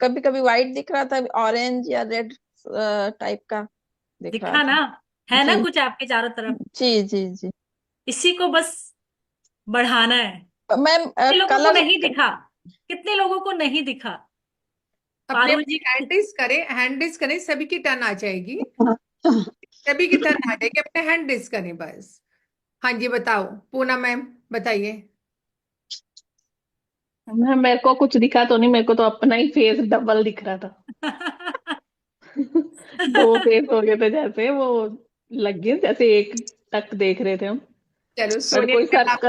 कभी कभी वाइट दिख रहा था, ऑरेंज या रेड टाइप का दिख रहा दिखा ना? था। है ना जी कुछ आपके चारों तरफ? जी जी जी। इसी को बस बढ़ाना है। मैम कितने लोगों को कलर नहीं दिखा? कितने लोगों को नहीं दिखा? अपने पारुल अपने जी। हैंड रेस करें, सभी की टर्न आ जाएगी। सभी की टर्न आ जाएगी, अपने हैंड रेस करें बस। हाँ जी, बताओ पूनम मैम, बताइए। मैम मेरे को कुछ दिखा तो नहीं, मेरे को तो अपना ही फेस डबल दिख रहा था। दो फेस हो गए थे, जैसे वो लग गए, जैसे एक टक देख रहे थे हम। चलो पर सोनिया कोई मैम आप,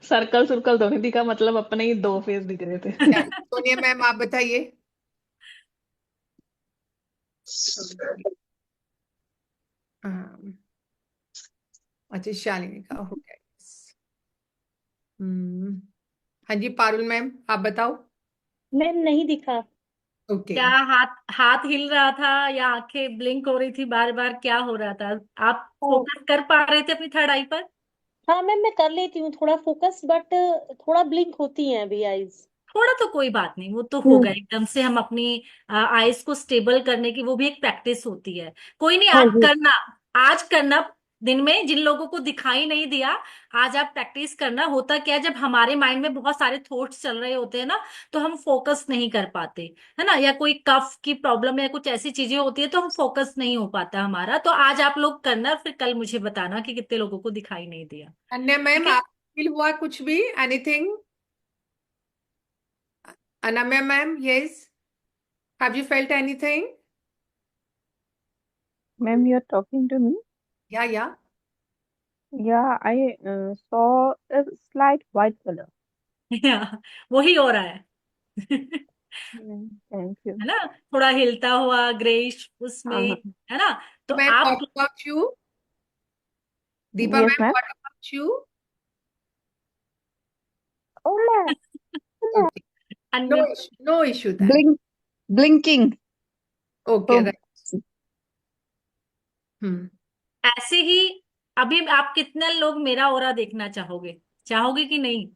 सर्कल सुरकल तो नहीं दिखा, मतलब अपने ही दो फेस दिख रहे थे। चलो सोनिया मैम आप बताइए। हाँ, अच्छा, शालिनी का हो गया। हाँ जी, पारुल मैम आप बताओ। मैम नहीं दिखा। ओके। क्या हाथ हाथ हिल रहा था या आंखें ब्लिंक हो रही थी बार बार, क्या हो रहा था? आप ओ, फोकस कर पा रहे थे अपनी थर्ड आई पर? हाँ मैम मैं कर लेती हूँ थोड़ा फोकस, बट थोड़ा ब्लिंक होती हैं अभी आईज। थोड़ा तो कोई बात नहीं, वो तो होगा। एकदम से हम अपनी आईज को स्टेबल करने की वो भी एक प्रैक्टिस होती है। कोई नहीं, हाँ आप जी। करना। आज करना, दिन में जिन लोगों को दिखाई नहीं दिया, आज आप प्रैक्टिस करना। होता क्या है, जब हमारे माइंड में बहुत सारे थॉट्स चल रहे होते हैं ना, तो हम फोकस नहीं कर पाते, है ना। या कोई कफ की प्रॉब्लम या कुछ ऐसी चीजें होती है तो हम फोकस नहीं हो पाता हमारा। तो आज आप लोग करना, फिर कल मुझे बताना कि कितने लोगों को दिखाई नहीं दिया। अन्य ठीक मैम है। आप फील हुआ कुछ भी, anything? Anamya ma'am, yes, have you felt anything? Ma'am, you are talking to me. या Yeah, I saw a slight white color. वही हो रहा है। Thank you. है ना, थोड़ा हिलता हुआ ग्रेइश उसमें, Uh-huh. है ना। तो मैम, आप, what about you? Deepa Yes, ma'am, ma'am. What about you? Oh, ma'am. Okay, अन्य, no issue then. Blink, blinking. Okay, Oh, right. Hmm. ऐसे ही अभी आप कितने लोग मेरा ऑरा देखना चाहोगे? चाहोगे कि नहीं?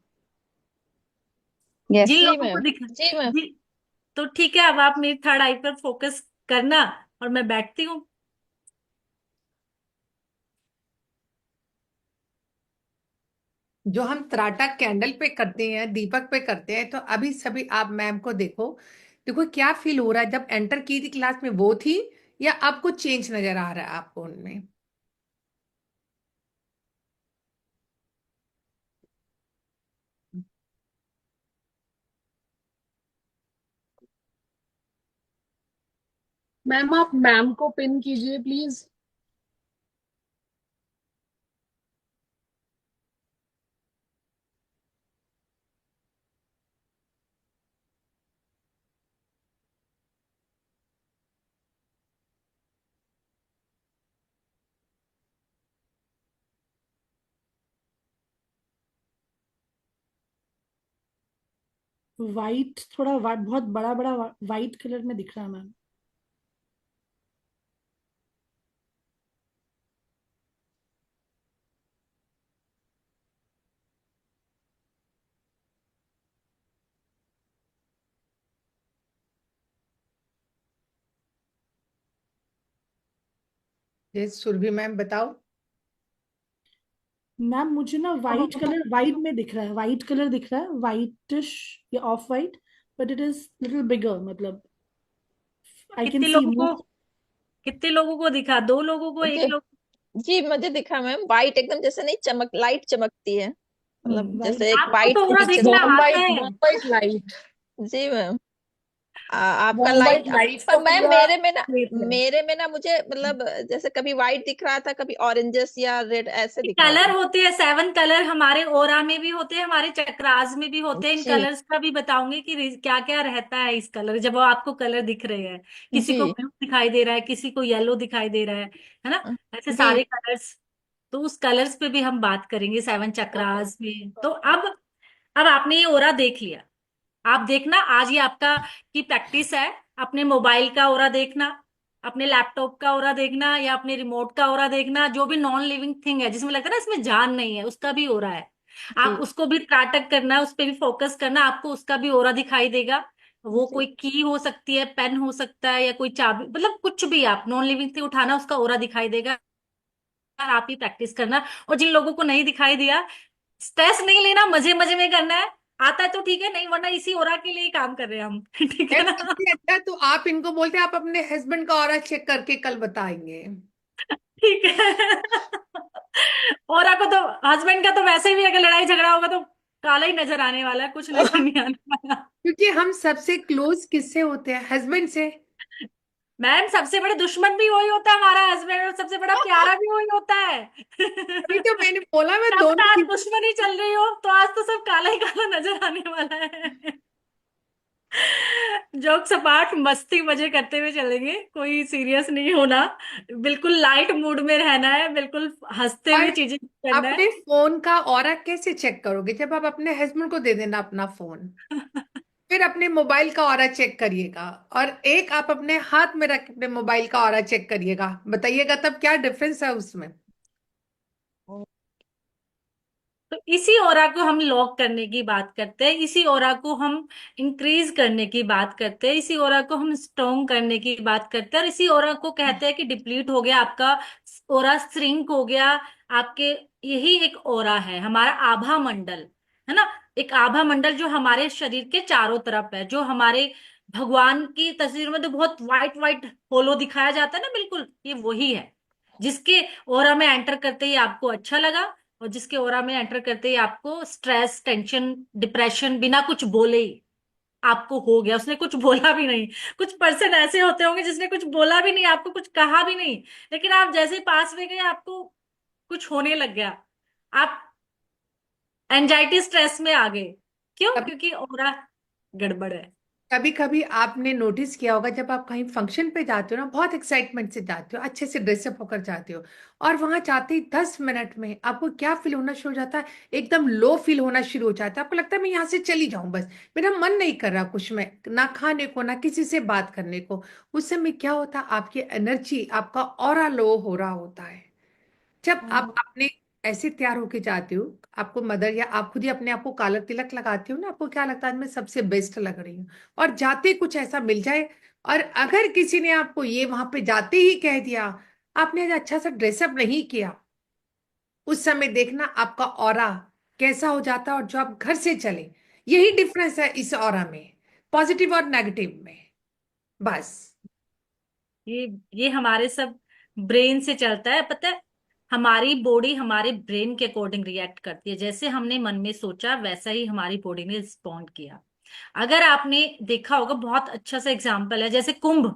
जिन yes. जी लोगों को मैम, दिखना, जी मैम। तो ठीक है, अब आप मेरी थर्ड आई पर फोकस करना और मैं बैठती हूँ। जो हम त्राटक कैंडल पे करते हैं, दीपक पे करते हैं, तो अभी सभी आप मैम को देखो, देखो क्या फील हो रहा है। जब एंटर की थी क्लास में वो थी, या अब कुछ चेंज नजर आ रहा है आपको उनमें? मैम आप मैम को पिन कीजिए प्लीज। वाइट थोड़ा बहुत बड़ा बड़ा वाइट कलर में दिख रहा है मैम। ये सुरभि मैम बताओ। मैम मुझे ना वाइट कलर वाइट में दिख रहा है, वाइट कलर दिख रहा है, वाइटिश या of white, but it is little bigger, मतलब आई कैन कितने सी लोगों को, मोर। कितने लोगों को दिखा? दो लोगों को, एक जी लोग? जी, मुझे दिखा मैम, वाइट एकदम जैसे नहीं चमक, लाइट चमकती है, मतलब जैसे वाइट। एक आपको वाइट तो के ऑरा पीछे देखना से। आता है। Warm white light. जी मैम। आपका वार्म लाइट, वाइट लाइट पर तो मैम पूरा मेरे में ना, स्पेस है। मुझे मतलब जैसे कभी वाइट दिख रहा था, कभी ऑरेंजेस या रेड ऐसे दिख रहा कलर था। होते हैं, 7 कलर हमारे ओरा में भी होते हैं, हमारे चक्रास में भी होते हैं। इन जी कलर्स का भी बताऊंगी कि क्या क्या रहता है इस कलर, जब वो आपको कलर दिख रहे हैं। किसी को जी ब्लू दिखाई दे रहा है, किसी को येलो दिखाई दे रहा है ना। ऐसे जी सारे कलर्स, तो उस कलर्स पे भी हम बात करेंगे 7 चक्रास में। तो अब आपने ये ओरा देख लिया। आप देखना, आज ये आपका की प्रैक्टिस है। अपने मोबाइल का ओरा देखना, अपने लैपटॉप का ओरा देखना, या अपने रिमोट का ओरा देखना। जो भी नॉन लिविंग थिंग है जिसमें लगता है ना इसमें जान नहीं है, उसका भी ओरा है। आप जी उसको भी त्राटक करना, उस पर भी फोकस करना, आपको उसका भी ओरा दिखाई देगा। वो जी कोई की हो सकती है, पेन हो सकता है, या कोई चाबी, मतलब कुछ भी आप नॉन लिविंग थिंग उठाना, उसका ओरा दिखाई देगा। और आप ही प्रैक्टिस करना। और जिन लोगों को नहीं दिखाई दिया, स्ट्रेस नहीं लेना, मजे मजे में करना है। आता है तो ठीक है, नहीं वरना इसी ओरा के लिए ही काम कर रहे हैं हम। ठीक है मैम ना। इससे अच्छा तो आप इनको बोलते आप अपने हस्बैंड का ऑरा चेक करके कल बताएंगे। ठीक है। ओरा को तो, हस्बैंड का तो वैसे भी अगर लड़ाई झगड़ा होगा तो काला ही नजर आने वाला है, कुछ नजर नहीं आने वाला। क्योंकि हम सबसे क्लोज किससे होते हैं? हस्बैंड से। मैम सबसे बड़े दुश्मन भी वही होता है हमारा हस्बैंड, और सबसे बड़ा प्यारा भी वही होता है। अभी तो मैंने बोला मैं सब दोनों साथ की। दुश्मनी चल रही हो तो आज तो सब काला ही काला नजर आने वाला है। जोक सपाट मस्ती मजे करते हुए चलेंगे, कोई सीरियस नहीं होना, बिल्कुल लाइट मूड में रहना है, बिल्कुल हंसते हुए और चीजें करना है। अपने फोन का ऑरा कैसे चेक करोगे? जब आप अपने हस्बैंड को दे देना अपना फोन, फिर अपने मोबाइल का ऑरा चेक करिएगा, और एक आप अपने हाथ में रख अपने मोबाइल का ऑरा चेक करिएगा, बताइएगा तब क्या डिफरेंस है उसमें। तो इसी ऑरा को हम लॉक करने की बात करते हैं, इसी ऑरा को हम इंक्रीज करने की बात करते हैं, इसी ऑरा को हम स्ट्रॉन्ग करने की बात करते हैं, और इसी ऑरा को कहते हैं कि डिप्लीट हो गया आपका ऑरा, श्रिंक हो गया आपके। यही एक ऑरा है, हमारा आभा मंडल, है ना। एक आभा मंडल जो हमारे शरीर के चारों तरफ है, जो हमारे भगवान की तस्वीर में तो बहुत व्हाइट व्हाइट होलो दिखाया जाता है ना, बिल्कुल ये वही है। जिसके ऑरा में एंटर करते ही आपको अच्छा लगा, और जिसके ओरा में एंटर करते ही आपको स्ट्रेस, टेंशन, डिप्रेशन बिना कुछ बोले ही आपको हो गया, उसने कुछ बोला भी नहीं। कुछ पर्सन ऐसे होते होंगे जिसने कुछ बोला भी नहीं, आपको कुछ कहा भी नहीं, लेकिन आप जैसे ही पास में गए आपको कुछ होने लग गया, आप एंजाइटी स्ट्रेस में आ गए। क्यों? क्योंकि ओरा गड़बड़ है। कभी कभी आपने नोटिस किया होगा, जब आप कहीं फंक्शन पे जाते हो ना, बहुत एक्साइटमेंट से जाते हो, अच्छे से ड्रेसअप होकर जाते हो, और वहां जाते ही 10 मिनट में आपको क्या फील होना शुरू हो जाता है? एकदम लो फील होना शुरू हो जाता है। आपको लगता है मैं यहाँ से चली जाऊं बस, मेरा मन नहीं कर रहा कुछ में, ना खाने को ना किसी से बात करने को। उस समय क्या होता है? आपकी एनर्जी, आपका ऑरा लो हो रहा होता है। जब आप अपने ऐसे तैयार होके जाते हो, आपको मदर या आप खुद ही अपने आप को काला तिलक लगाते हो ना, आपको क्या लगता है मैं सबसे बेस्ट लग रही हूँ, और जाते ही कुछ ऐसा मिल जाए, और अगर किसी ने आपको ये वहां पे जाते ही कह दिया आपने आज अच्छा सा ड्रेसअप नहीं किया, उस समय देखना आपका ऑरा कैसा हो जाता है, और जो आप घर से चले, यही डिफरेंस है इस ऑरा में, पॉजिटिव और नेगेटिव में, बस। ये ये हमारे सब ब्रेन से चलता है, पता है। हमारी बॉडी हमारे ब्रेन के अकॉर्डिंग रिएक्ट करती है, जैसे हमने मन में सोचा वैसा ही हमारी बॉडी ने रिस्पॉन्ड किया। अगर आपने देखा होगा, बहुत अच्छा सा एग्जांपल है, जैसे कुंभ।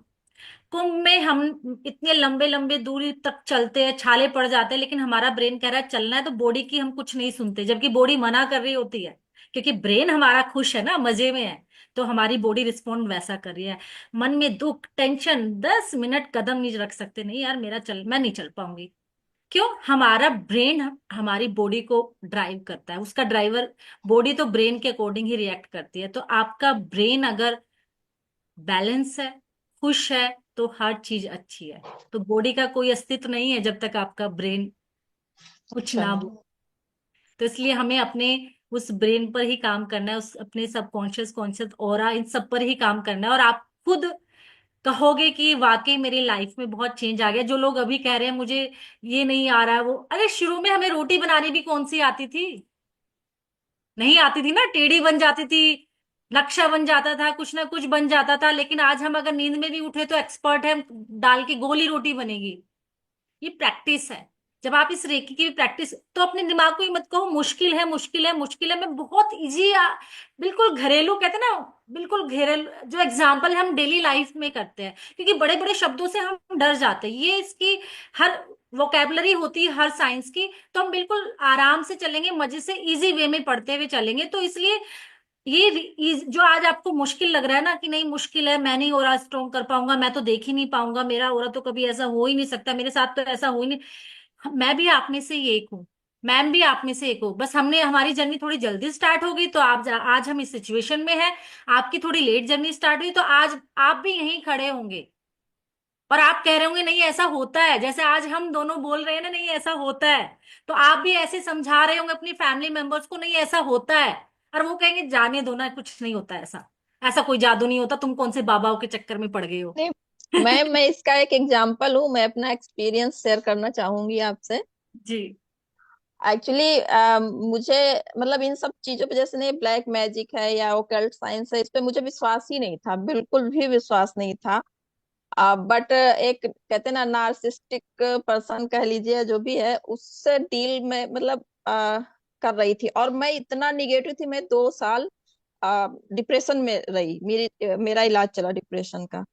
कुंभ में हम इतने लंबे लंबे दूरी तक चलते हैं, छाले पड़ जाते हैं, लेकिन हमारा ब्रेन कह रहा है चलना है, तो बॉडी की हम कुछ नहीं सुनते, जबकि बॉडी मना कर रही होती है, क्योंकि ब्रेन हमारा खुश है ना, मजे में है, तो हमारी बॉडी रिस्पॉन्ड वैसा कर रही है। मन में दुख, टेंशन, 10 मिनट कदम नहीं रख सकते, नहीं यार मैं नहीं चल पाऊंगी। क्यों? हमारा ब्रेन हमारी बॉडी को ड्राइव करता है, उसका ड्राइवर बॉडी तो ब्रेन के अकॉर्डिंग ही रिएक्ट करती है। तो आपका ब्रेन अगर बैलेंस है, खुश है, तो हर चीज अच्छी है। तो बॉडी का कोई अस्तित्व नहीं है जब तक आपका ब्रेन कुछ अच्छा। ना बोले। तो इसलिए हमें अपने उस ब्रेन पर ही काम करना है, उस अपने सबकॉन्शियस, कॉन्शियस ऑरा, इन सब पर ही काम करना है, और आप खुद कहोगे कि वाकई मेरी लाइफ में बहुत चेंज आ गया। जो लोग अभी कह रहे हैं मुझे ये नहीं आ रहा है, वो अरे शुरू में हमें रोटी बनानी भी कौन सी आती थी? नहीं आती थी ना, टेढ़ी बन जाती थी, नक्शा बन जाता था, कुछ ना कुछ बन जाता था, लेकिन आज हम अगर नींद में भी उठे तो एक्सपर्ट है, दाल की गोली रोटी बनेगी। ये प्रैक्टिस है। जब आप इस रेकी की भी प्रैक्टिस, तो अपने दिमाग को ही मत कहो मुश्किल है, मुश्किल है, मुश्किल है, मैं बहुत इजी, बिल्कुल घरेलू कहते हैं ना, बिल्कुल घरेलू जो एग्जाम्पल हम डेली लाइफ में करते हैं, क्योंकि बड़े बड़े शब्दों से हम डर जाते हैं, ये इसकी हर वोकेबलरी होती है हर साइंस की। तो हम बिल्कुल आराम से चलेंगे, मजे से इजी वे में पढ़ते हुए चलेंगे। तो इसलिए ये जो आज आपको मुश्किल लग रहा है ना, कि नहीं मुश्किल है, मैं नहीं हो रहा स्ट्रॉन्ग कर पाऊंगा, मैं तो देख ही नहीं पाऊंगा, मेरा हो रहा तो कभी ऐसा हो ही नहीं सकता, मेरे साथ तो ऐसा हो ही नहीं। मैं भी आप में से ही एक हूँ, मैम भी आप में से एक हूँ, बस हमने हमारी जर्नी थोड़ी जल्दी स्टार्ट हो गई, तो आज हम इस सिचुएशन में हैं। आपकी थोड़ी लेट जर्नी स्टार्ट हुई, तो आज आप भी यहीं खड़े होंगे, और आप कह रहे होंगे नहीं ऐसा होता है, जैसे आज हम दोनों बोल रहे हैं ना, नहीं ऐसा होता है। तो आप भी ऐसे समझा रहे होंगे अपनी फैमिली मेंबर्स को, नहीं ऐसा होता है, और वो कहेंगे जाने दो ना, कुछ नहीं होता ऐसा, ऐसा कोई जादू नहीं होता, तुम कौन से बाबाओं के चक्कर में पड़ गए हो। नहीं, मैं इसका एक एग्जांपल हूँ, मैं अपना एक्सपीरियंस शेयर करना चाहूंगी आपसे। जी। एक्चुअली मुझे मतलब इन सब चीजों पे, जैसे नहीं ब्लैक मैजिक है या ओकल्ट साइंस है, इस पे मुझे विश्वास ही नहीं था, बिल्कुल भी विश्वास नहीं था। बट एक कहते हैं ना, नार्सिस्टिक पर्सन कह लीजिए, जो भी है, उससे डील में मतलब कर रही थी, और मैं इतना निगेटिव थी, मैं 2 साल डिप्रेशन में रही, मेरा इलाज चला डिप्रेशन का।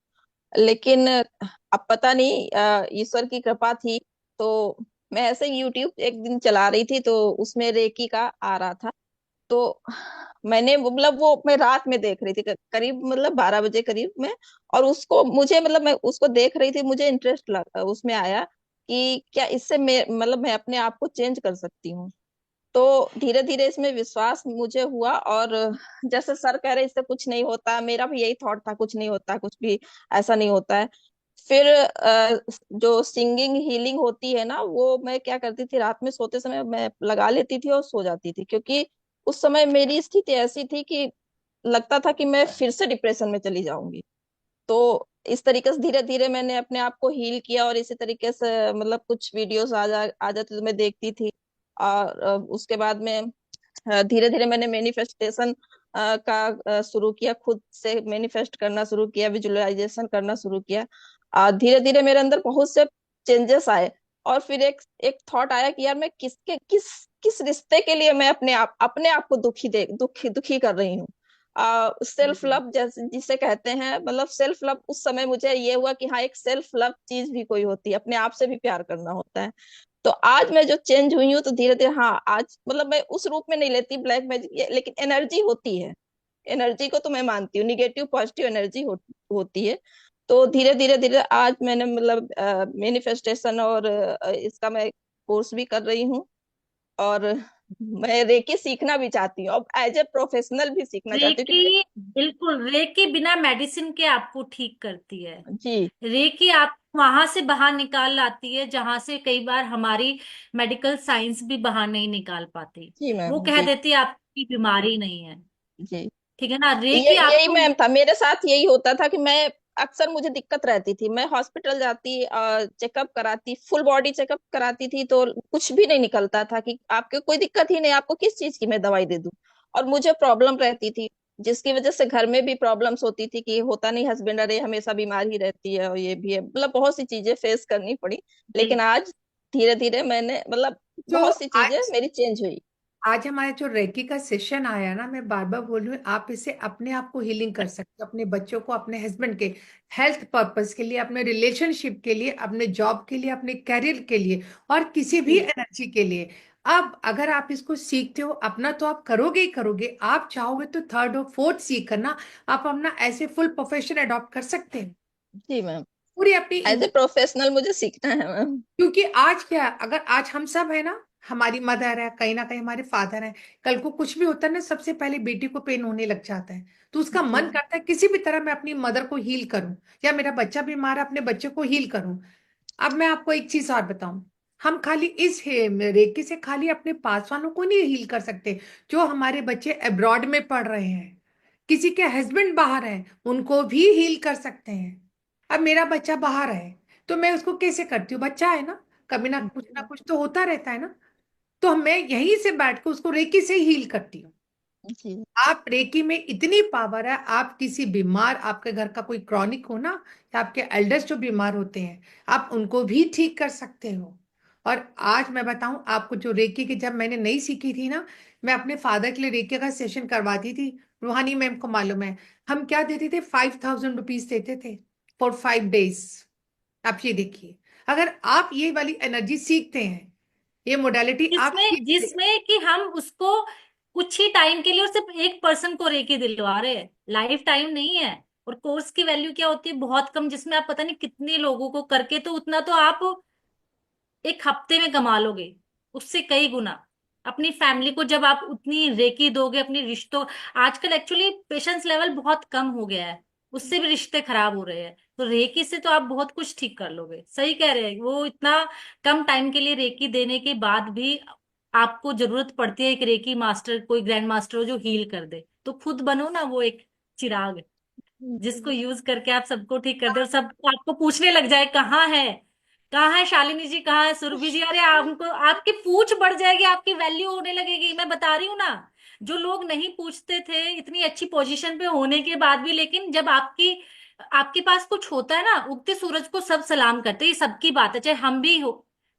लेकिन अब पता नहीं, ईश्वर की कृपा थी। तो मैं ऐसे यूट्यूब एक दिन चला रही थी, तो उसमें रेकी का आ रहा था, तो मैंने मतलब वो मैं रात में देख रही थी, करीब मतलब 12 बजे करीब में। और उसको मुझे मतलब मैं उसको देख रही थी, मुझे इंटरेस्ट लगा उसमें आया कि क्या इससे मैं अपने आप को चेंज कर सकती हूँ। तो धीरे धीरे इसमें विश्वास मुझे हुआ। और जैसे सर कह रहे इससे कुछ नहीं होता, मेरा भी यही थॉट था, कुछ नहीं होता, कुछ भी ऐसा नहीं होता है। फिर जो सिंगिंग हीलिंग होती है ना, वो मैं क्या करती थी, रात में सोते समय मैं लगा लेती थी और सो जाती थी, क्योंकि उस समय मेरी स्थिति ऐसी थी कि लगता था कि मैं फिर से डिप्रेशन में चली जाऊंगी। तो इस तरीके से धीरे धीरे मैंने अपने आप को हील किया। और इसी तरीके से मतलब कुछ वीडियोस आ जाते तो मैं देखती थी। और उसके बाद में धीरे धीरे मैंने मैनिफेस्टेशन का शुरू किया, खुद से मैनिफेस्ट करना शुरू किया, विजुअलाइजेशन करना शुरू किया। धीरे धीरे मेरे अंदर बहुत से चेंजेस आए। और फिर एक एक थॉट आया कि यार मैं किस किस रिश्ते के लिए मैं अपने आप को दुखी दुखी कर रही हूँ। सेल्फ लव जैसे जिसे कहते हैं, मतलब सेल्फ लव, उस समय मुझे ये हुआ कि हाँ, एक सेल्फ लव चीज भी कोई होती है, अपने आप से भी प्यार करना होता है। तो आज मैं जो चेंज हुई हूँ, तो धीरे धीरे हाँ, आज मतलब मैं उस रूप में नहीं लेती ब्लैक मैजिक, लेकिन एनर्जी होती है। एनर्जी को तो मैं मानती हूँ, निगेटिव पॉजिटिव एनर्जी होती है। तो धीरे धीरे धीरे आज मैंने मतलब मैनिफेस्टेशन और इसका मैं कोर्स भी कर रही हूँ। और मैं रेकी सीखना भी चाहती हूँ, अब एज ए प्रोफेशनल भी सीखना चाहती हूँ, क्योंकि रेकी, बिल्कुल रेकी बिना मेडिसिन के आपको ठीक करती है। जी रेकी आप वहां से बाहर निकाल लाती है जहां से कई बार हमारी मेडिकल साइंस भी बाहर नहीं निकाल पाती। जी वो मैम, कह जी देती है आपकी बीमारी नहीं है। जी। ठीक है ना, ये रेकी यही आपको। मैम था, मेरे साथ यही होता था कि मैं अक्सर मुझे दिक्कत रहती थी, मैं हॉस्पिटल जाती, चेकअप कराती, फुल बॉडी चेकअप कराती थी, तो कुछ भी नहीं निकलता था कि आपके कोई दिक्कत ही नहीं, आपको किस चीज की मैं दवाई दे दूं। और मुझे प्रॉब्लम रहती थी, जिसकी वजह से घर में भी प्रॉब्लम्स होती थी कि होता नहीं, हस्बैंड अरे हमेशा बीमार ही रहती है, और ये भी है, मतलब बहुत सी चीजें फेस करनी पड़ी। लेकिन बिल्कुल। आज धीरे धीरे मैंने मतलब तो बहुत सी चीजें आज मेरी चेंज हुई। आज हमारा जो रेकी का सेशन आया ना, मैं बार बार बोल रही हूँ, आप इसे अपने आप को हीलिंग कर सकते हो, अपने बच्चों को, अपने हस्बैंड के हेल्थ पर्पस के लिए, अपने रिलेशनशिप के लिए, अपने जॉब के लिए, अपने करियर के लिए, और किसी भी जी एनर्जी के लिए। अब अगर आप इसको सीखते हो अपना, तो आप करोगे ही करोगे। आप चाहोगे तो थर्ड और फोर्थ सीख करना आप अपना ऐसे फुल प्रोफेशन अडॉप्ट कर सकते हैं, जी मैम, पूरी अपनी। एज ए प्रोफेशनल मुझे सीखना है मैम। क्योंकि आज क्या है, अगर आज हम सब है ना, हमारी मदर है, कहीं ना कहीं हमारे फादर है, कल को कुछ भी होता है ना, सबसे पहले बेटी को पेन होने लग जाता है, तो उसका मन जी करता है किसी भी तरह मैं अपनी मदर को हील करूं, या मेरा बच्चा बीमार है अपने बच्चे को हील करूं। अब मैं आपको एक चीज और बताऊं, हम खाली इस रेकी से खाली अपने पास वालों को नहीं हील कर सकते, जो हमारे बच्चे अब्रॉड में पढ़ रहे हैं, किसी के हस्बैंड बाहर हैं, उनको भी हील कर सकते हैं। अब मेरा बच्चा बाहर है, तो मैं उसको कैसे करती हूँ, बच्चा है ना, कभी ना कुछ तो होता रहता है ना, तो मैं यहीं से बैठ के उसको रेकी से हील करती हूँ। जी आप रेकी में इतनी पावर है, आप किसी बीमार, आपके घर का कोई क्रॉनिक हो ना, या आपके एल्डर्स जो बीमार होते हैं, आप उनको भी ठीक कर सकते हो। और आज मैं बताऊं आपको, जो रेकी की जब मैंने नहीं सीखी थी ना, मैं अपने फादर के लिए रेकी का सेशन करवाती थी। रूहानी मैम को मालूम है, हम क्या देते थे, 5,000 रुपीज देते थे फॉर 5 डेज। आप ये देखिए, अगर आप ये वाली एनर्जी सीखते हैं, ये मोडालिटी आप जिसमें सीखते हैं। जिसमें कि हम उसको कुछ ही टाइम के लिए और सिर्फ एक पर्सन को रेकी दिलवा रहे हैं, लाइफ टाइम नहीं है। और कोर्स की वैल्यू क्या होती है, बहुत कम, जिसमें आप पता नहीं कितने लोगों को करके, तो उतना तो आप एक हफ्ते में कमा लोगे, उससे कई गुना। अपनी फैमिली को जब आप उतनी रेकी दोगे, अपनी रिश्तों, आजकल एक्चुअली पेशेंस लेवल बहुत कम हो गया है, उससे भी रिश्ते खराब हो रहे हैं। तो रेकी से तो आप बहुत कुछ ठीक कर लोगे। सही कह रहे हैं, वो इतना कम टाइम के लिए रेकी देने के बाद भी आपको जरूरत पड़ती है एक रेकी मास्टर, कोई ग्रैंड मास्टर हो जो हील कर दे। तो खुद बनो ना वो एक चिराग, जिसको यूज करके आप सबको ठीक कर दे, और सबको आपको पूछने लग जाए कहाँ है, कहाँ है शालिनी जी, कहाँ है सुरभि जी। अरे आपको आपकी पूछ बढ़ जाएगी, आपकी वैल्यू होने लगेगी। मैं बता रही हूँ ना, जो लोग नहीं पूछते थे इतनी अच्छी पोजीशन पे होने के बाद भी, लेकिन जब आपकी आपके पास कुछ होता है ना, उगते सूरज को सब सलाम करते हैं, ये सबकी बात है, चाहे हम भी हो,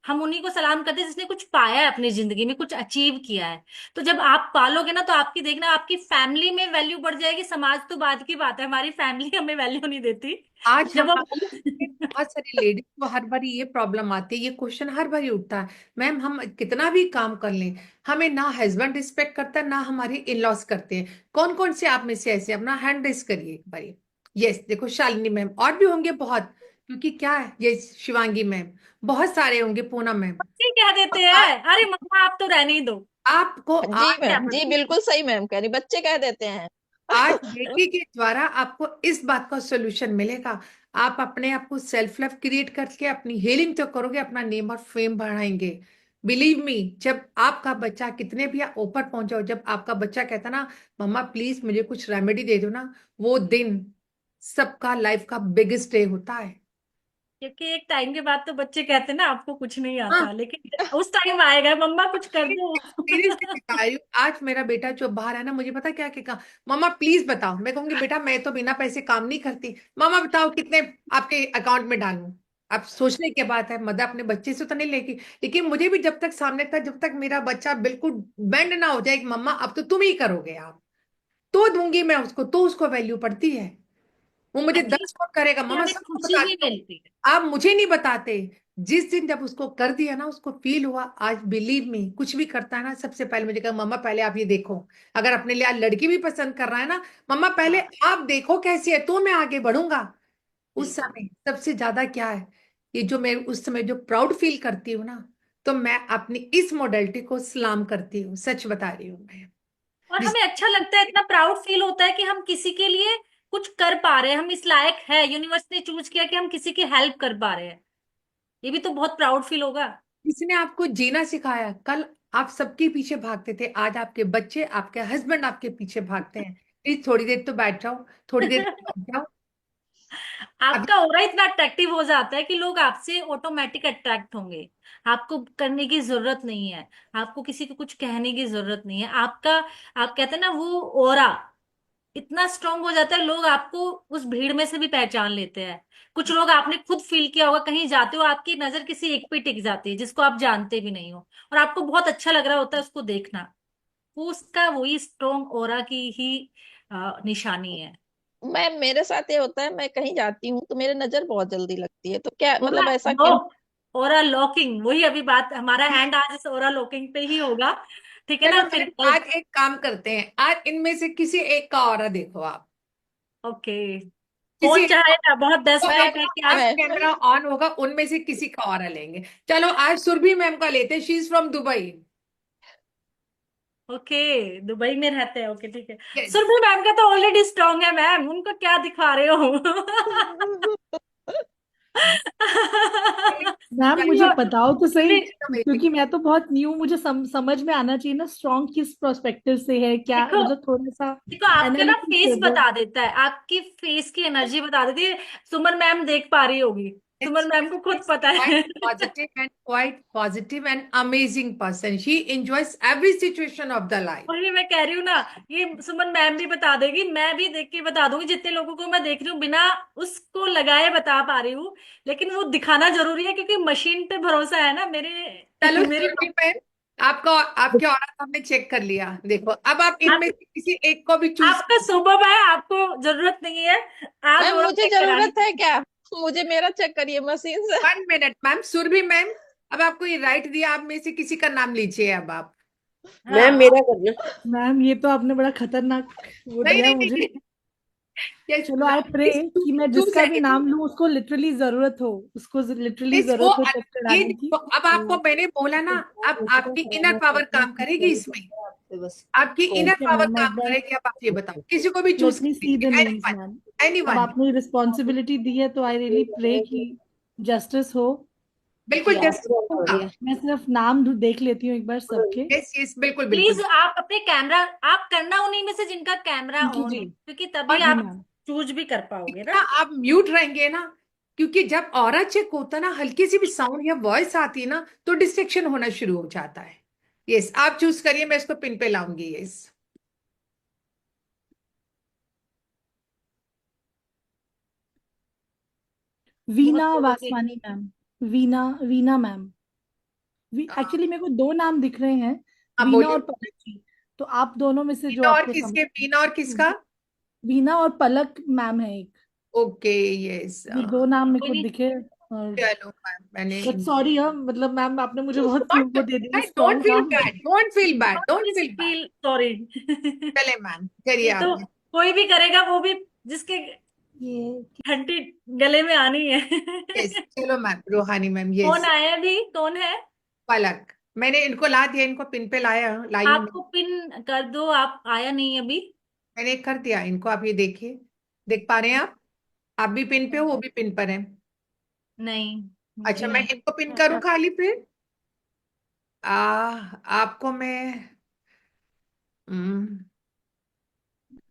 हम उन्हीं को सलाम करते हैं जिसने कुछ पाया है अपनी जिंदगी में, कुछ अचीव किया है। तो जब आप पालोगे ना, तो आपकी देखना आपकी फैमिली में वैल्यू बढ़ जाएगी। समाज तो बाद की बात है, हमारी फैमिली हमें वैल्यू नहीं देती। आज जब हम हमारे में बहुत सारी लेडीज को हर बार ये प्रॉब्लम आती है, ये क्वेश्चन हर बार उठता है, मैम हम कितना भी काम कर लें, हमें ना हस्बैंड रिस्पेक्ट करता है ना हमारे इन लॉज करते हैं। कौन कौन से आप में से ऐसे, अपना हैंड रेस करिए एक बार। यस, देखो शालिनी मैम, और भी होंगे बहुत, क्योंकि क्या है, ये शिवांगी मैम, बहुत सारे होंगे, पूनम मैम। बच्चे कह देते हैं, अरे मम्मा आप तो रहने ही दो। आपको जी आज क्या मैम, जी पता। बिल्कुल सही मैम कह रही, बच्चे कह देते हैं। आज रेकी के द्वारा आपको इस बात का सॉल्यूशन मिलेगा। आप अपने आप को सेल्फ लव क्रिएट करके अपनी हीलिंग तो करोगे, अपना नेम और फेम बढ़ाएंगे। बिलीव मी, जब आपका बच्चा कितने भी ऊपर पहुंचाओ, जब आपका बच्चा कहता ना मम्मा प्लीज मुझे कुछ रेमेडी दे दो ना, वो दिन सबका लाइफ का बिगेस्ट डे होता है। क्योंकि एक टाइम के बाद तो बच्चे कहते हैं ना आपको कुछ नहीं हाँ, आता, लेकिन उस टाइम आएगा मम्मा कुछ कर दो। एक्सपीरियंस से बता रही हूँ। आज मेरा बेटा जो बाहर है ना, मुझे पता क्या क्या कहा, मम्मा प्लीज बताओ। मैं कहूंगी बेटा मैं तो बिना पैसे काम नहीं करती, मामा बताओ कितने आपके अकाउंट में डालूं। अब सोचने की बात है, मदद अपने बच्चे से तो नहीं लेगी, लेकिन मुझे भी जब तक सामने था, जब तक मेरा बच्चा बिल्कुल बेंड ना हो जाए कि मम्मा अब तो तुम ही करोगे, आप तो दूंगी मैं उसको, तो उसको वैल्यू पड़ती है। वो मुझे एटलीस्ट 10 फोन करेगा, मम्मा हमें सबको खुशी बता भी दो, मिलती है। आप मुझे नहीं बताते। जिस दिन जब उसको कर दिया ना, उसको फील हुआ, आज बिलीव मी, कुछ भी करता है ना, सबसे पहले मुझे कहा मम्मा पहले आप ये देखो, अगर अपने लिए आज लड़की भी पसंद कर रहा है ना, मम्मा पहले हाँ आप देखो कैसी है तो मैं आगे बढ़ूंगा। उस बिल्कुल। समय सबसे ज्यादा क्या है, ये जो मैं उस समय जो प्राउड फील करती हूँ ना, तो मैं अपनी इस मॉडलिटी को सलाम करती हूँ, सच बता रही हूँ मैं। और जिस हमें अच्छा लगता है, इतना प्राउड फील होता है कि हम किसी के लिए कुछ कर पा रहे हैं, हम इस लायक है, यूनिवर्स ने चूज किया कि हम किसी की हेल्प कर पा रहे हैं। ये भी तो बहुत प्राउड फील होगा। जिसने आपको जीना सिखाया, कल आप सबके पीछे भागते थे, आज आपके बच्चे आपके हस्बैंड आपके पीछे भागते हैं। प्लीज थोड़ी देर तो बैठ जाओ, थोड़ी देर बैठ जाओ। अभी आपका ऑरा इतना अट्रैक्टिव हो जाता है कि लोग आपसे ऑटोमेटिक अट्रैक्ट होंगे। आपको करने की जरूरत नहीं है, आपको किसी को कुछ कहने की जरूरत नहीं है। आपका, आप कहते हैं ना, वो ऑरा इतना स्ट्रांग हो जाता है, लोग आपको उस भीड़ में से भी पहचान लेते हैं। कुछ लोग, आपने खुद फील किया होगा, कहीं जाते हो आपकी नजर किसी एक पे टिक जाती है जिसको आप जानते भी नहीं हो, और आपको बहुत अच्छा लग रहा होता है उसको देखना। वो उसका वही स्ट्रांग ऑरा की ही निशानी है। मैम मेरे साथ ये होता है, मैं कहीं जाती हूँ तो मेरे नजर बहुत जल्दी लगती है, तो क्या ओरा मतलब ऐसा क्या? लॉक, ओरा लॉकिंग, वही अभी बात, हमारा एंड आज इस ओरा लॉकिंग पे ही होगा। ठीक है चलो ना, फिर मैम, कल। आज एक काम करते हैं, आज इनमें से किसी एक का ऑरा देखो आप। ओके, किसी कौन एक चाहेगा, बहुत तो डेस्परेट है आपका कि आज आज। कैमरा ऑन होगा, उनमें से किसी का ऑरा लेंगे। चलो आज सुरभि मैम का लेते हैं, she is from Dubai. Okay, Dubai में रहते हैं, ओके ठीक है। यस। सुरभि मैम का तो ऑलरेडी स्ट्रांग है मैम, उनको क्या दिखा रहे हो। मैम मुझे बताओ तो सही, अमेजिंग। क्योंकि मैं तो बहुत न्यू, मुझे समझ में आना चाहिए ना स्ट्रॉन्ग किस प्रोस्पेक्टिव से है क्या, देखो, मतलब थोड़ा सा देखो आपका ना एनालिसिस फेस कर दो। बता देता है, आपकी फेस की एनर्जी बता देती है। सुमन मैम देख पा रही होगी, सुमन मैम को खुद It's पता quite है। positive and amazing person. She enjoys every situation of the life. वही मैं कह रही हूँ ना, ये सुमन मैम भी बता देगी, मैं भी देख के बता दूंगी, जितने लोगों को मैं देख रही हूँ बिना उसको लगाए बता पा रही हूँ। लेकिन वो दिखाना जरूरी है, क्योंकि मशीन पे भरोसा है ना मेरे। चलो मेरी सुरभि मैम, आपका आपके ऑर्डर हमने चेक कर लिया, देखो अब आप आप, इनमें से किसी एक को भी चूज। आपका सुबह है, आपको जरूरत नहीं है आज मैम और मुझे चेक कराने जरूरत है की। क्या? मुझे मेरा चेक करिए मशीन से। 1 मिनट मैम, सुरभि मैम, अब आपको ये राइट दिया, आप में से किसी का नाम लीजिए अब आप। मैम हाँ, मेरा करना। मैम ये तो आपने बड़ा खतरनाक वो नहीं दिया नहीं नहीं मुझे। नहीं, यस चलो आई नाउ प्रे प्लीज कि मैं चूज जिसका भी एनीथिंग। नाम लूं उसको लिटरली जरूरत हो, उसको लिटरली प्लीज वो जरूरत हो चेक ये कराने की। देखो, अब आपको मैंने बोला ना, अब आपकी इनर पावर काम करेगी इसमें, आपकी इनर ठीक है पावर मैम, मैं काम एक बार, करेगी। अब आप ये बताओ, किसी को भी चूज लेट कर मी सी द लीजिए, नेम्स एनीवन, मैम। अब एनीवन। आपने रिस्पॉन्सिबिलिटी दी है तो आई रियली प्रे कि जस्टिस हो। बिल्कुल जस्ट होगा। मैं सिर्फ नाम देख लेती हूँ एक बार सबके। यस यस, बिल्कुल प्लीज बिल्कुल। आप अपने कैमरा, आप करना उन्हीं में से जिनका कैमरा जी ऑन जी। है, क्योंकि तभी और जी आप मैम। चूज भी कर पाओगे इतना ना। आप म्यूट रहेंगे ना, क्योंकि जब ऑरा चेक होता है ना, हल्की सी भी साउंड या वॉइस आती है ना, तो डिस्ट्रैक्शन होना शुरू हो जाता है। यस, आप चूज करिए, मैं इसको पिन पे लाऊंगी। यस, बहुत वीना लोगों के, Vaswani ma'am. Veena Veena ma'am. Actually मेरे को दो नाम दिख रहे हैं, हाँ वीना और बोलिए। पलक जी। तो आप दोनों में से जो वीना और आपको समझ, किसके, वीना और किसका? वीना और पलक मैम है एक। Okay, yes. ये दो नाम मेरे कोई को नहीं, दिखे। और चलो मैम, मैंने बट सॉरी, मतलब मैम आपने मुझे बहुत डोंट वो दे दिया, डोंट स्ट्रॉन्ग फील नाम। Bad, don't feel bad, don't please feel bad. Feel sorry. चले मैम, करिए ये आप। तो कोई भी करेगा, वो भी जिसके ये घंटी गले में आनी है। यस, चलो मैम, रूहानी मैम, कौन यस। आया अभी, कौन है? पलक, मैंने इनको ला दिया, इनको पिन पे लाई हूँ आपको पिन कर दो, आप आया नहीं अभी। मैंने कर दिया इनको, आप ये देखिए, देख पा रहे हैं आप भी पिन पे हो, वो भी पिन पर है। नहीं, अच्छा, मुझे मैं नहीं। इनको पिन करूं खाली फिर? आ आपको मैं हम्म,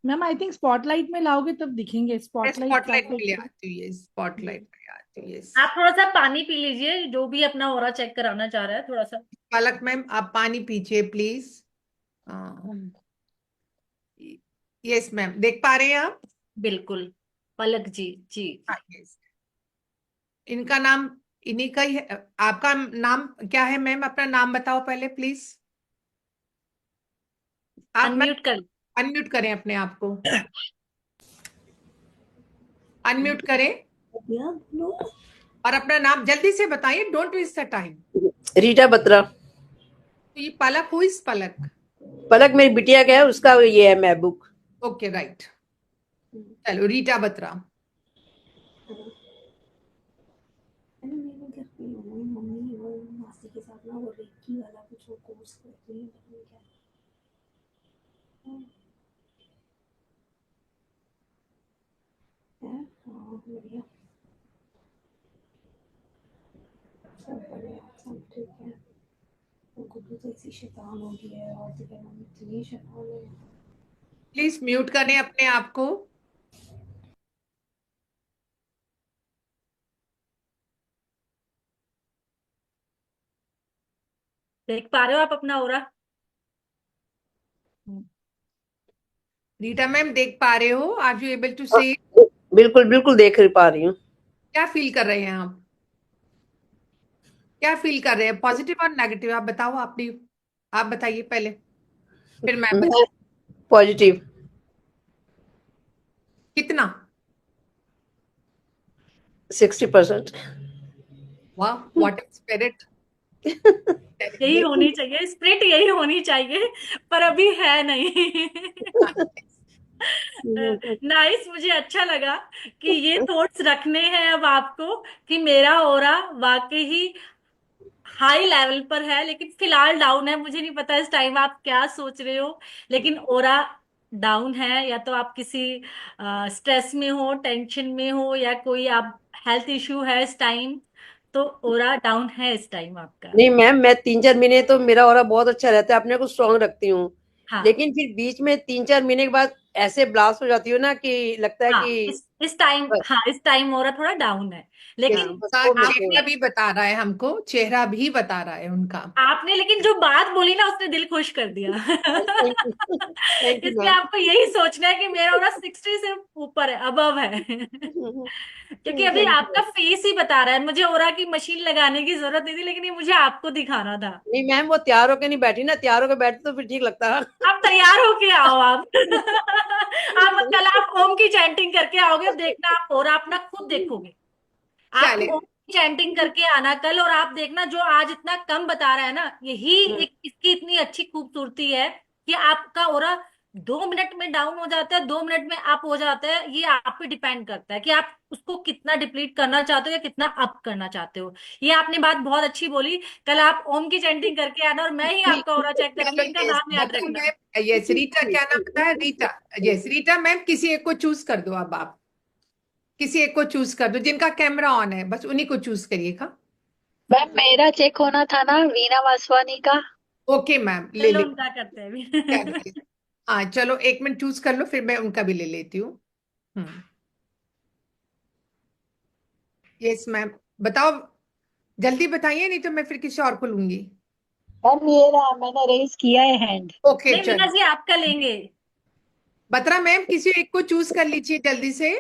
मैम आई थिंक स्पॉटलाइट में लाओगे तब दिखेंगे, मैं स्पॉटलाइट स्पॉटलाइट ट्राई में ले करके। आती हूँ, ये स्पॉटलाइट में आती हूँ, यस। आप थोड़ा सा पानी पी लीजिए, जो भी अपना ऑरा चेक कराना चाह रहा है, थोड़ा सा। पलक मैम, आप पानी पीजिए प्लीज। यस मैम, देख पा रहे हैं आप? बिल्कुल, पलक जी जी। हाँ, यस। इनका नाम इन्हीं का ही है। आपका नाम क्या है मैम? अपना नाम बताओ पहले प्लीज। आप मैम अनम्यूट कर। अनम्यूट करें अपने आप को, अनम्यूट करें और अपना नाम जल्दी से बताइए, don't waste the time. Rita Batra. तो ये पलक, हुई इस पलक? पलक मेरी बिटिया का है, उसका ये है महबूब। Okay, right. चलो, रीटा बत्रा। मम्मी वो मासी के साथ ना वो रेकी वाला कुछ वो कोर्स करती है, पता नहीं क्या है। हाँ बढ़िया, सब बढ़िया, सब ठीक है। वो गुड्डू तो ऐसी शैतान हो गई है, और तो क्या मम्मी इतनी शैतान है। प्लीज म्यूट करें अपने आप को। देख पा रहे हो आप अपना ऑरा? रीटा मैम, देख पा रहे हो? आर यू एबल टू हाँ, से? बिल्कुल बिल्कुल देख पा रही हूँ। क्या फील कर रहे हैं आप? क्या फील कर रहे हैं, पॉजिटिव और नेगेटिव? आप बताओ, आप बताइए पहले, फिर मैं मैं बताऊँ। पॉजिटिव। कितना? 60%। वाह, व्हाट स्पिरिट। यही होनी चाहिए, स्प्रिट यही होनी चाहिए, पर अभी है नहीं। नाइस, मुझे अच्छा लगा कि ये थॉट्स रखने हैं अब आपको, कि मेरा ऑरा वाकई ही हाई लेवल पर है, लेकिन फिलहाल डाउन है। मुझे नहीं पता इस टाइम आप क्या सोच रहे हो, लेकिन ओरा डाउन है। या तो आप किसी स्ट्रेस में हो, टेंशन में हो, या कोई आप हेल्थ इश्यू है इस टाइम, तो ओरा डाउन है इस टाइम आपका। नहीं मैम, मैं 3-4 महीने तो मेरा ऑरा बहुत अच्छा रहता है, अपने को स्ट्रांग रखती हूँ। हाँ लेकिन फिर बीच में 3-4 महीने के बाद ऐसे ब्लास्ट हो जाती हूँ ना कि लगता है हाँ, कि इस टाइम, बस। हाँ इस टाइम ओरा थोड़ा डाउन है, हाँ, लेकिन बस का वो मेरे चेहरा को। भी बता रहा है हमको, चेहरा भी बता रहा है उनका। आपने लेकिन जो बात बोली ना, उसने दिल खुश कर दिया। थैंक यू, थैंक यू इसलिए मैम। आपको यही सोचना है कि मेरा ओरा 60 से ऊपर है, अबव है। क्योंकि अभी थैंक आपका यू। फेस ही बता रहा है। मुझे ओरा की मशीन लगाने की जरूरत नहीं थी, लेकिन ये मुझे आपको दिखाना था। नहीं मैम, वो तैयार होके नहीं बैठी ना, तैयार होके बैठती तो फिर ठीक लगता। आप तैयार होके आओ आप। आप कल आप ओम की चैंटिंग करके आओगे, अब देखना आप ओरा अपना खुद देखोगे। आप चले, ओम की चैंटिंग करके आना कल, और आप देखना जो आज इतना कम बता रहा है ना, यही एक इसकी इतनी अच्छी खूबसूरती है कि आपका ओरा 2 मिनट में डाउन हो जाता है, 2 मिनट में अप हो जाता है। ये आप पे डिपेंड करता है कि आप उसको कितना डिप्लीट करना चाहते हो या कितना अप करना चाहते हो। ये आपने बात बहुत अच्छी बोली। कल आप ओम की चैंटिंग करके आना, और मैं ही आपका ओरा चेक चलो, करूंगी। इनका यस नाम याद बता रखना। मैम, यस रीटा, क्या नाम बताया? रीटा। यस रीटा मैम, किसी एक को चूज कर दो अब आप, किसी एक को चूज कर दो, जिनका कैमरा ऑन है बस उन्हीं को चूज करिएगा। मैम मेरा चेक होना था ना, वीना वासवानी का। ओके मैम, ले चलो ले। उनका करते हैं क्या अभी। दे- हाँ चलो, 1 मिनट चूज कर लो, फिर मैं उनका भी ले लेती हूँ। यस मैम, बताओ, जल्दी बताइए, नहीं तो मैं फिर किसी और को लूंगी। मैम ये रहा, मैंने रेज किया है हैंड। ओके नहीं मीना चलो, जी, आपका लेंगे। बत्रा मैम, किसी एक को चूज कर लीजिए जल्दी से।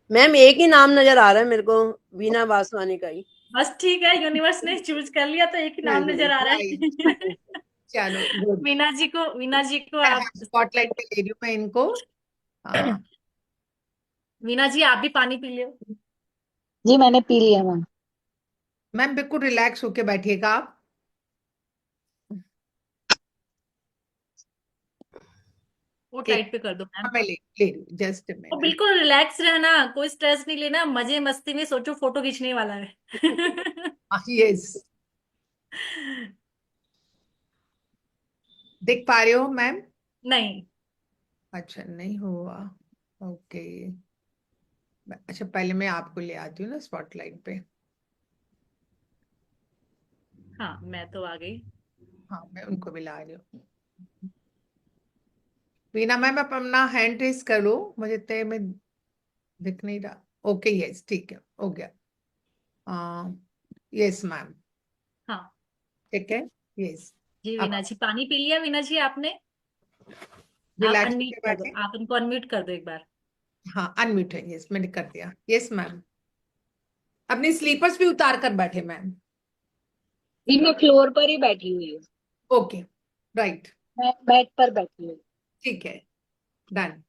मैम एक ही नाम नजर आ रहा है मेरे को, वीना वासवानी का ही। बस ठीक है, यूनिवर्स ने चूज कर लिया तो एक ही नाम चलो नजर आ रहा राइट, है। चलो गुड। वीना जी को मैं आप। स्पॉटलाइट पे ले रही हूँ मैं इनको। हाँ वीना जी आप भी पानी पी लियो। जी मैंने पी लिया मैम। मैम बिल्कुल रिलैक्स होके बैठिएगा आप। वो ठीक, टाइट पे कर दो मैम। हाँ मैं ले रही हूँ, जस्ट वो मिनट। बिल्कुल रिलैक्स रहना, कोई स्ट्रेस नहीं लेना, मजे मस्ती में सोचो फोटो खींचने वाला है। यस, देख पा रहे हो मैम? नहीं। अच्छा नहीं हुआ, ओके। अच्छा पहले मैं आपको ले आती हूँ ना स्पॉटलाइट पे। हाँ मैं तो आ गई। हाँ मैं उनको भी ला रही हूँ। वीना मैम आप अपना हैंड रेस करो, मुझे तय में दिख नहीं रहा। ओके यस ठीक है, हो गया। यस मैम, हाँ ठीक है, यस। जी अब वीना जी, पानी पी लिया वीना जी आपने? आप रिलैक्स अनम्यूट होके कर दो, बैठे। आप उनको अनम्यूट कर दो एक बार। हाँ अनम्यूट है, यस मैंने कर दिया, यस मैम। अपने स्लीपर्स भी उतार कर बैठे मैम। जी मैं फ्लोर पर ही बैठी हुई हूँ। ओके राइट, मैं बेड पर बैठी हूँ। ठीक है, डन।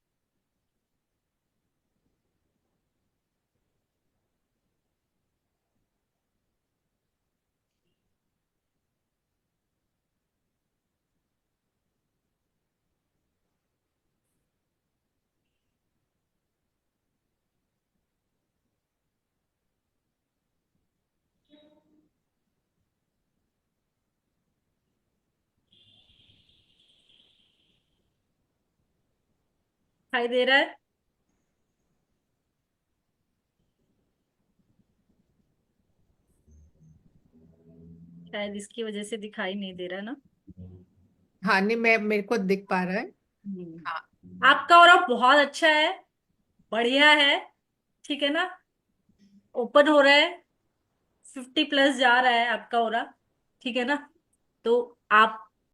दिखाई दे रहा है? शायद इसकी वजह से दिखाई नहीं दे रहा ना। हाँ नहीं, मैं मेरे को दिख पा रहा है। हाँ आपका ऑरा बहुत अच्छा है, बढ़िया है, ठीक है ना, ओपन हो रहा है, 50 प्लस जा रहा है आपका ऑरा, ठीक है ना। तो आप